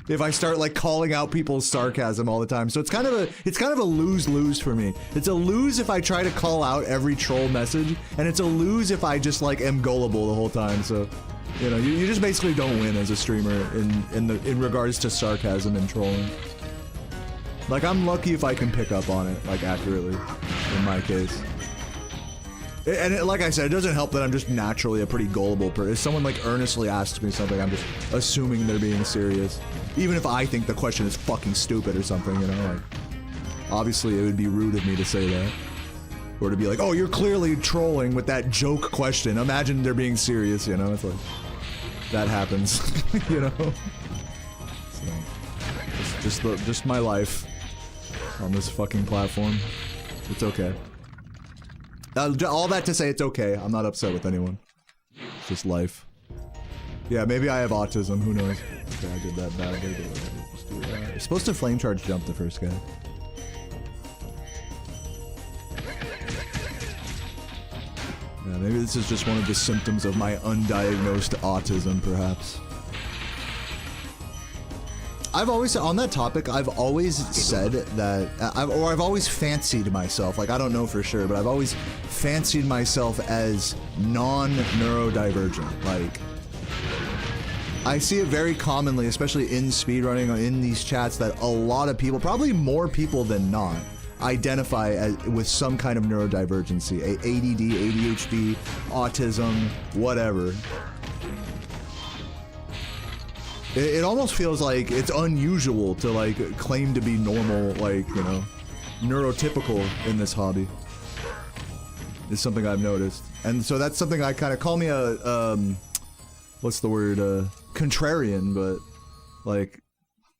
Speaker 1: if I start like calling out people's sarcasm all the time. So it's kind of a lose-lose for me. It's a lose if I try to call out every troll message, and it's a lose if I just like am gullible the whole time. So, you know, you just basically don't win as a streamer in regards to sarcasm and trolling. Like, I'm lucky if I can pick up on it like accurately in my case. And like I said, it doesn't help that I'm just naturally a pretty gullible person. If someone like earnestly asks me something, I'm just assuming they're being serious. Even if I think the question is fucking stupid or something, you know, like, obviously it would be rude of me to say that. Or to be like, oh, you're clearly trolling with that joke question. Imagine they're being serious, you know, it's like, that happens, you know? So, just my life on this fucking platform. It's okay. All that to say, it's okay. I'm not upset with anyone. It's just life. Yeah, maybe I have autism. Who knows? Okay, I did that badly. Let's do that. You're supposed to flame charge jump the first guy. Yeah, maybe this is just one of the symptoms of my undiagnosed autism, perhaps. I've always, on that topic, I've always said that, I've always fancied myself, like, I don't know for sure, but I've always fancied myself as non-neurodivergent, like, I see it very commonly, especially in speedrunning or in these chats, that a lot of people, probably more people than not, identify with some kind of neurodivergency, ADD, ADHD, autism, whatever. It almost feels like it's unusual to like claim to be normal, like, you know, neurotypical in this hobby. Is something I've noticed. And so that's something I kind of call me a, what's the word, contrarian, but like,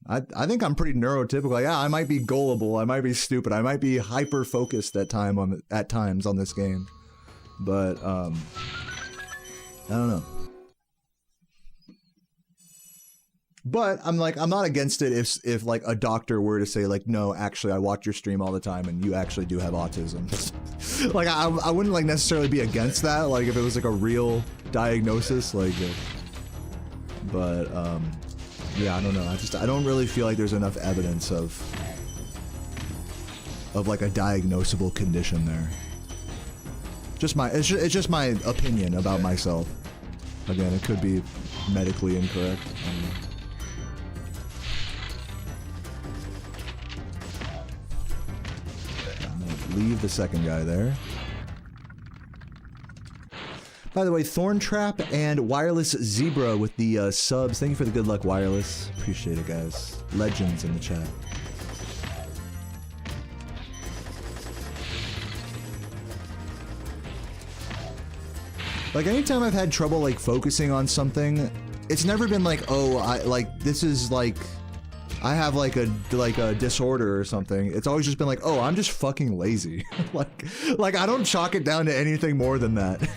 Speaker 1: I think I'm pretty neurotypical. Yeah, I might be gullible, I might be stupid, I might be hyper-focused at times on this game. But, I don't know. But I'm like, I'm not against it if like a doctor were to say like, no, actually I watch your stream all the time and you actually do have autism. Like I wouldn't like necessarily be against that, like if it was like a real diagnosis, like, but yeah, I don't know. I don't really feel like there's enough evidence of like a diagnosable condition there. It's just my opinion about myself. Again, it could be medically incorrect. I don't know. Leave the second guy there. By the way, Thorntrap and Wireless Zebra with the subs. Thank you for the good luck, Wireless. Appreciate it, guys. Legends in the chat. Like, anytime I've had trouble, like, focusing on something, it's never been like, oh, this is, like, I have like a disorder or something. It's always just been like, oh, I'm just fucking lazy. like I don't chalk it down to anything more than that.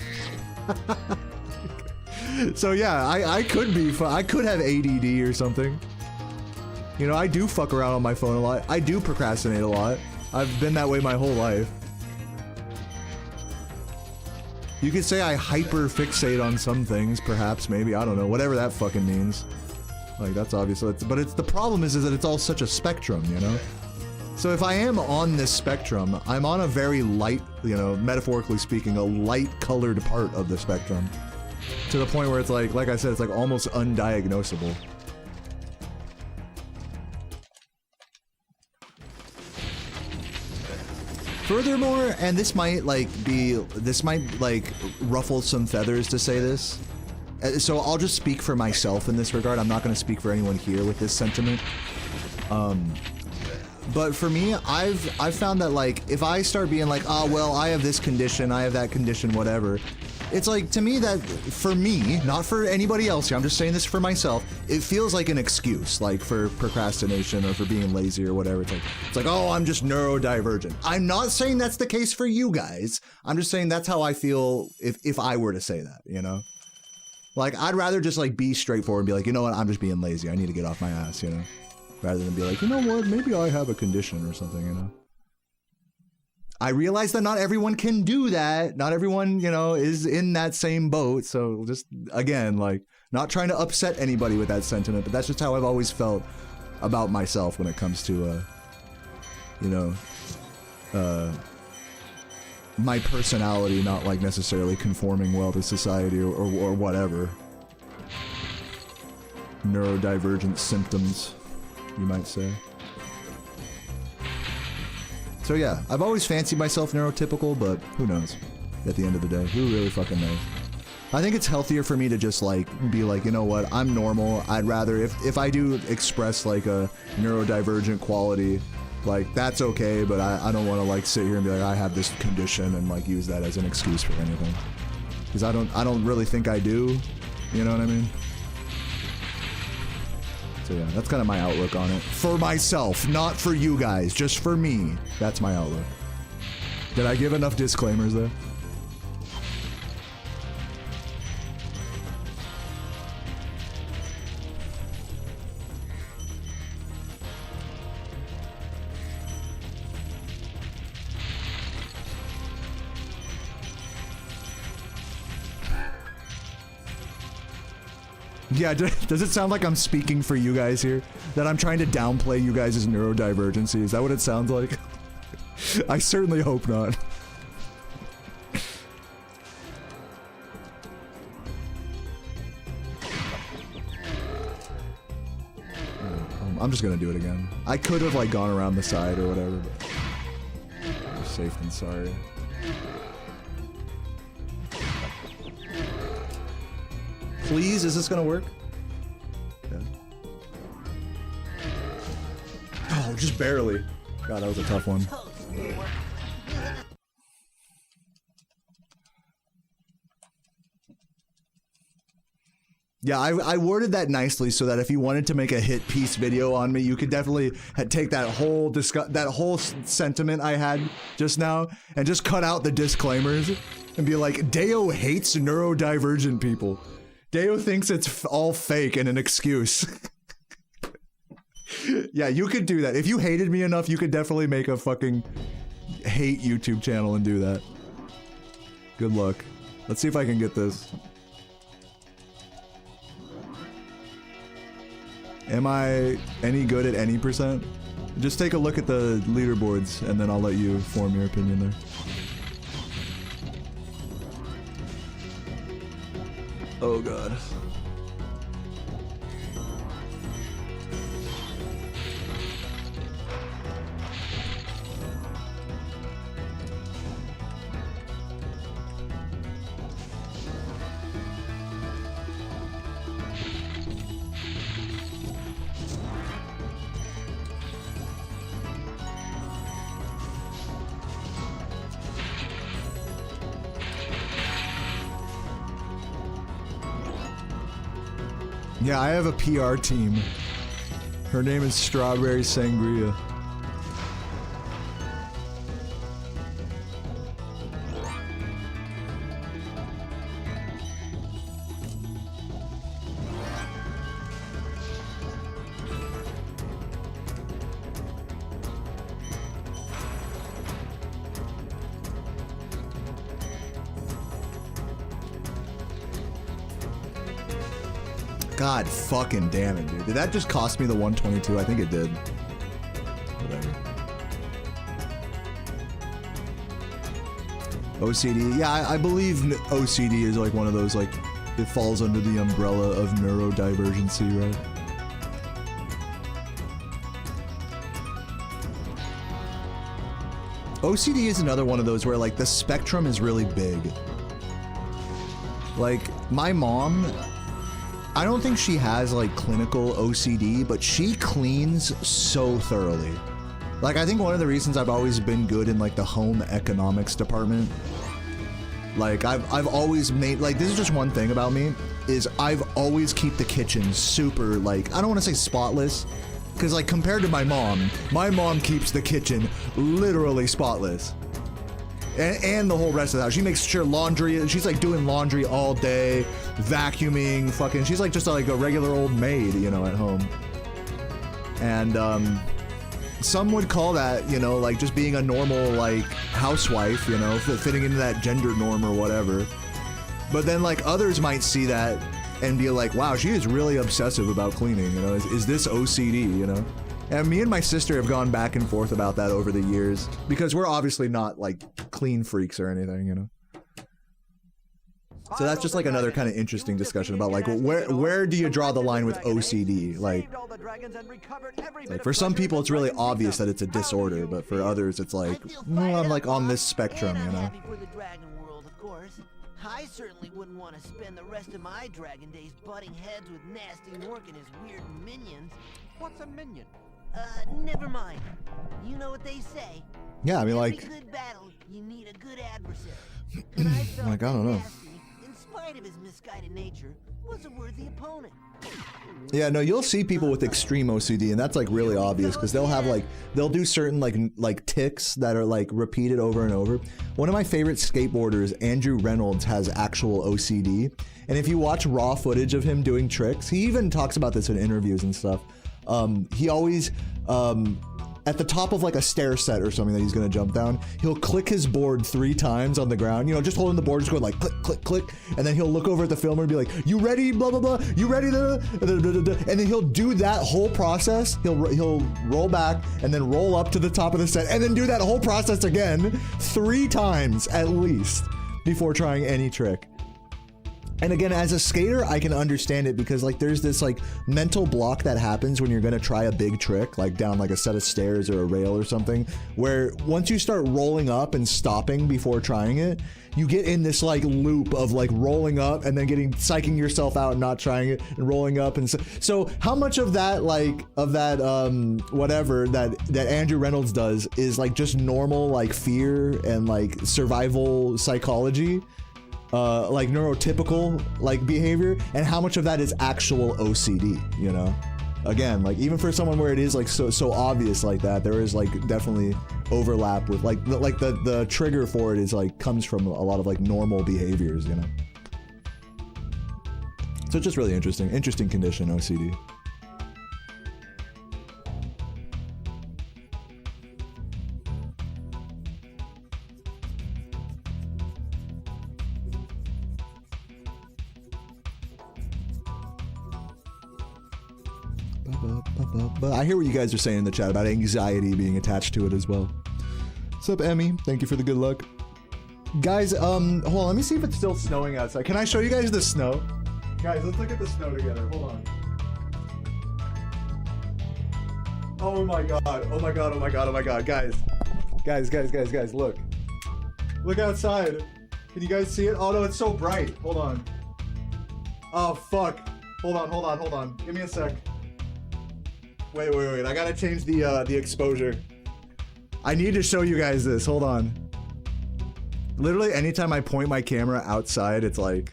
Speaker 1: So yeah, I could have ADD or something. You know, I do fuck around on my phone a lot. I do procrastinate a lot. I've been that way my whole life. You could say I hyper fixate on some things, perhaps, maybe, I don't know, whatever that fucking means. Like, that's obvious, but it's the problem is that it's all such a spectrum, you know? So if I am on this spectrum, I'm on a very light, you know, metaphorically speaking, a light-colored part of the spectrum. To the point where it's like I said, it's like almost undiagnosable. Furthermore, and this might ruffle some feathers to say this, so I'll just speak for myself in this regard. I'm not going to speak for anyone here with this sentiment. But for me, I've found that, like, if I start being like, oh, well, I have this condition, I have that condition, whatever, it's like, to me, that, for me, not for anybody else here, I'm just saying this for myself, it feels like an excuse, like, for procrastination or for being lazy or whatever. It's like, oh, I'm just neurodivergent. I'm not saying that's the case for you guys. I'm just saying that's how I feel if I were to say that, you know? Like, I'd rather just, like, be straightforward and be like, you know what, I'm just being lazy. I need to get off my ass, you know? Rather than be like, you know what, maybe I have a condition or something, you know? I realize that not everyone can do that. Not everyone, you know, is in that same boat. So just, again, like, not trying to upset anybody with that sentiment, but that's just how I've always felt about myself when it comes to, you know, my personality not, like, necessarily conforming well to society or whatever. Neurodivergent symptoms, you might say. So yeah, I've always fancied myself neurotypical, but who knows? At the end of the day, who really fucking knows? I think it's healthier for me to just, like, be like, you know what, I'm normal. I'd rather, if I do express, like, a neurodivergent quality, like, that's okay, but I don't want to, like, sit here and be like, I have this condition and, like, use that as an excuse for anything. Because I don't really think I do, you know what I mean? So yeah, that's kind of my outlook on it. For myself, not for you guys, just for me. That's my outlook. Did I give enough disclaimers there? Yeah, does it sound like I'm speaking for you guys here? That I'm trying to downplay you guys' neurodivergency? Is that what it sounds like? I certainly hope not. I'm just gonna do it again. I could have like gone around the side or whatever, but I'm safe than sorry. Please, is this gonna work? Yeah. Oh, just barely. God, that was a tough one. Yeah, I worded that nicely so that if you wanted to make a hit piece video on me, you could definitely take that whole sentiment I had just now and just cut out the disclaimers and be like, Deo hates neurodivergent people. Deo thinks it's all fake and an excuse. Yeah, you could do that. If you hated me enough, you could definitely make a fucking hate YouTube channel and do that. Good luck. Let's see if I can get this. Am I any good at any percent? Just take a look at the leaderboards and then I'll let you form your opinion there. Oh god. Yeah, I have a PR team. Her name is Strawberry Sangria. God fucking damn it, dude. Did that just cost me the 122? I think it did. Whatever. OCD. Yeah, I believe OCD is like one of those, like, it falls under the umbrella of neurodivergency, right? OCD is another one of those where, like, the spectrum is really big. Like, my mom, I don't think she has like clinical OCD, but she cleans so thoroughly. Like, I think one of the reasons I've always been good in like the home economics department, like I've always made, like, this is just one thing about me, is I've always keep the kitchen super, like, I don't want to say spotless, because like compared to my mom keeps the kitchen literally spotless. And the whole rest of the house. She makes sure laundry, she's like doing laundry all day, vacuuming, fucking, she's like just like a regular old maid, you know, at home. And some would call that, you know, like just being a normal like housewife, you know, fitting into that gender norm or whatever. But then like others might see that and be like, wow, she is really obsessive about cleaning, you know, is this OCD, you know? And me and my sister have gone back and forth about that over the years, because we're obviously not like clean freaks or anything, you know. So that's just like another kind of interesting discussion about like where do you draw the line with OCD? Like for some people it's really obvious that it's a disorder, but for others it's like, well, I'm like on this spectrum, you know.
Speaker 2: I certainly wouldn't want to spend the rest of my dragon days butting heads with Nasty Nork and his weird minions. What's a minion? Never mind. You know what they say.
Speaker 1: Yeah, I mean, like,
Speaker 2: in a good battle, you need a good adversary. And I felt
Speaker 1: like, I don't know.
Speaker 2: Nasty, in spite of his misguided nature, was a worthy opponent.
Speaker 1: Yeah, no, you'll see people with extreme OCD, and that's like really obvious, because they'll have like, they'll do certain like tics that are like repeated over and over. One of my favorite skateboarders, Andrew Reynolds, has actual OCD, and if you watch raw footage of him doing tricks, he even talks about this in interviews and stuff. He always, at the top of like a stair set or something that he's gonna jump down, he'll click his board 3 times on the ground, you know, just holding the board, just going like click, click, click, and then he'll look over at the filmer and be like, you ready, blah, blah, blah, you ready, and then he'll do that whole process, he'll roll back, and then roll up to the top of the set, and then do that whole process again 3 times at least before trying any trick. And again, as a skater, I can understand it because like there's this like mental block that happens when you're gonna try a big trick, like down like a set of stairs or a rail or something, where once you start rolling up and stopping before trying it, you get in this like loop of like rolling up and then psyching yourself out and not trying it and rolling up. And so how much of that whatever that Andrew Reynolds does is like just normal like fear and like survival psychology, like neurotypical like behavior, and how much of that is actual OCD, you know? Again, like even for someone where it is like so obvious like that, there is like definitely overlap with like the trigger for it is like comes from a lot of like normal behaviors, you know? So it's just really interesting condition, OCD. But I hear what you guys are saying in the chat about anxiety being attached to it as well. What's up, Emmy? Thank you for the good luck. Guys, hold on, let me see if it's still snowing outside. Can I show you guys the snow? Guys, let's look at the snow together. Hold on. Oh my god, oh my god, oh my god, oh my god. Guys, look. Look outside. Can you guys see it? Oh no, it's so bright. Hold on. Oh fuck. Hold on. Give me a sec. Wait. I gotta change the exposure. I need to show you guys this. Hold on. Literally, anytime I point my camera outside, it's like...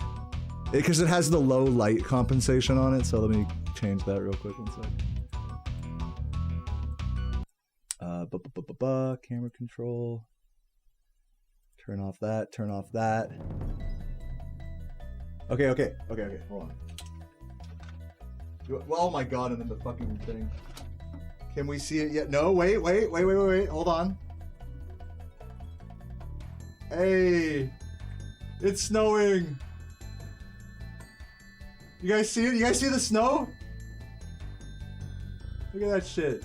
Speaker 1: Because it has the low light compensation on it, so let me change that real quick. 1 sec. Camera control. Turn off that. Okay, hold on. Oh my god, and then the fucking thing. Can we see it yet? No, wait, hold on. Hey, it's snowing. You guys see it? You guys see the snow? Look at that shit.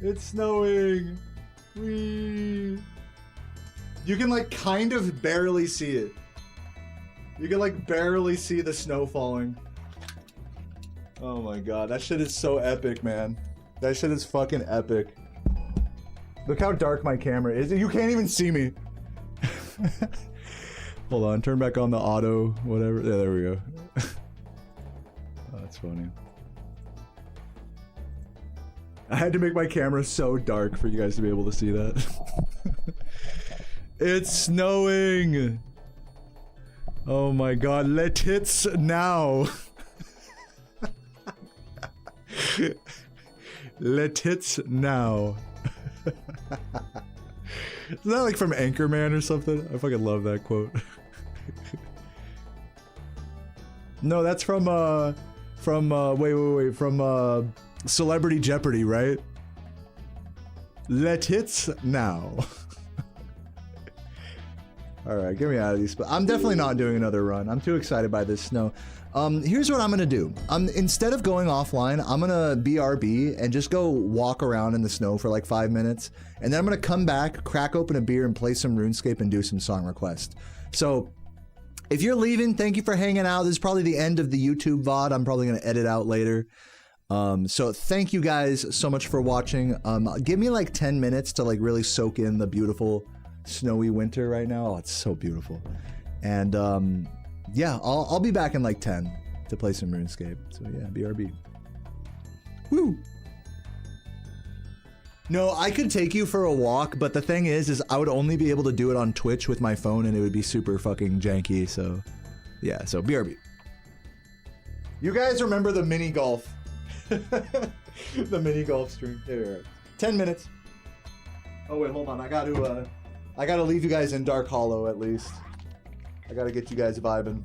Speaker 1: It's snowing. Whee. You can like kind of barely see it. You can like barely see the snow falling. Oh my god, that shit is so epic, man. That shit is fucking epic. Look how dark my camera is. You can't even see me. Hold on, turn back on the auto, whatever. Yeah, there we go. Oh, that's funny. I had to make my camera so dark for you guys to be able to see that. It's snowing! Oh my god, let it now! Let it now. Is that like from Anchorman or something? I fucking love that quote. No, that's from Celebrity Jeopardy, right? Let it now. Alright, get me out of these. I'm definitely not doing another run. I'm too excited by this snow. Here's what I'm gonna do. Instead of going offline, I'm gonna BRB and just go walk around in the snow for like 5 minutes. And then I'm gonna come back, crack open a beer, and play some RuneScape and do some song requests. So, if you're leaving, thank you for hanging out. This is probably the end of the YouTube VOD. I'm probably gonna edit out later. So thank you guys so much for watching. Give me like 10 minutes to like really soak in the beautiful snowy winter right now. Oh, it's so beautiful. And yeah, I'll be back in like 10 to play some RuneScape. So yeah, BRB. Woo! No, I could take you for a walk, but the thing is I would only be able to do it on Twitch with my phone, and it would be super fucking janky. So yeah, so BRB. You guys remember the mini golf? The mini golf stream. There, 10 minutes. Oh wait, hold on. I gotta leave you guys in Dark Hollow at least. I gotta get you guys vibing.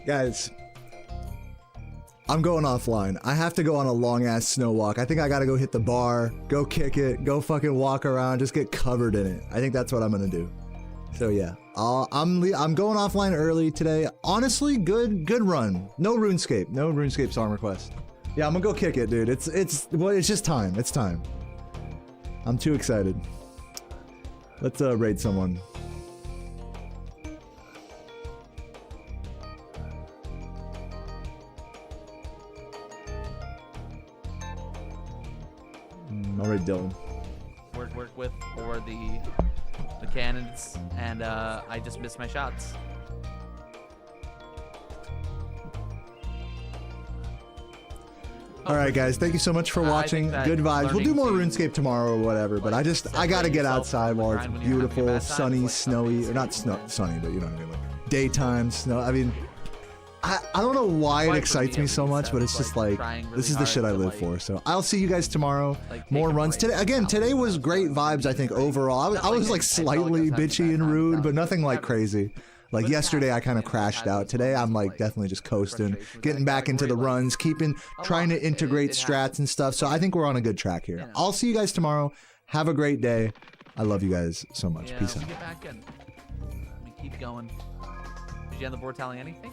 Speaker 1: Guys, I'm going offline. I have to go on a long ass snow walk. I think I gotta go hit the bar, go kick it, go fucking walk around, just get covered in it. I think that's what I'm gonna do. So yeah, I'm going offline early today. Honestly, good run. No RuneScape song request. Yeah, I'm gonna go kick it, dude. It's just time. It's time. I'm too excited. Let's raid someone. I'll raid Dylan.
Speaker 3: Work with for the cannons, and I just missed my shots.
Speaker 1: All right, guys. Thank you so much for watching. Good vibes. We'll do more RuneScape tomorrow or whatever. But I gotta get outside while it's beautiful, sunny, snowy, or not sunny, but you know what I mean. Like daytime snow. I mean, I don't know why it excites me so much, but it's just like this is the shit I live for. So I'll see you guys tomorrow. More runs today. Again, today was great vibes. I think overall, I was like slightly bitchy and rude, but nothing like crazy. Like yesterday, I kind of crashed out. Today, I'm like definitely just coasting, getting back into the runs, trying to integrate strats and stuff. So I think we're on a good track here. I'll see you guys tomorrow. Have a great day. I love you guys so much. Peace out.
Speaker 3: Get back in. We keep going. Did you end the board telling anything?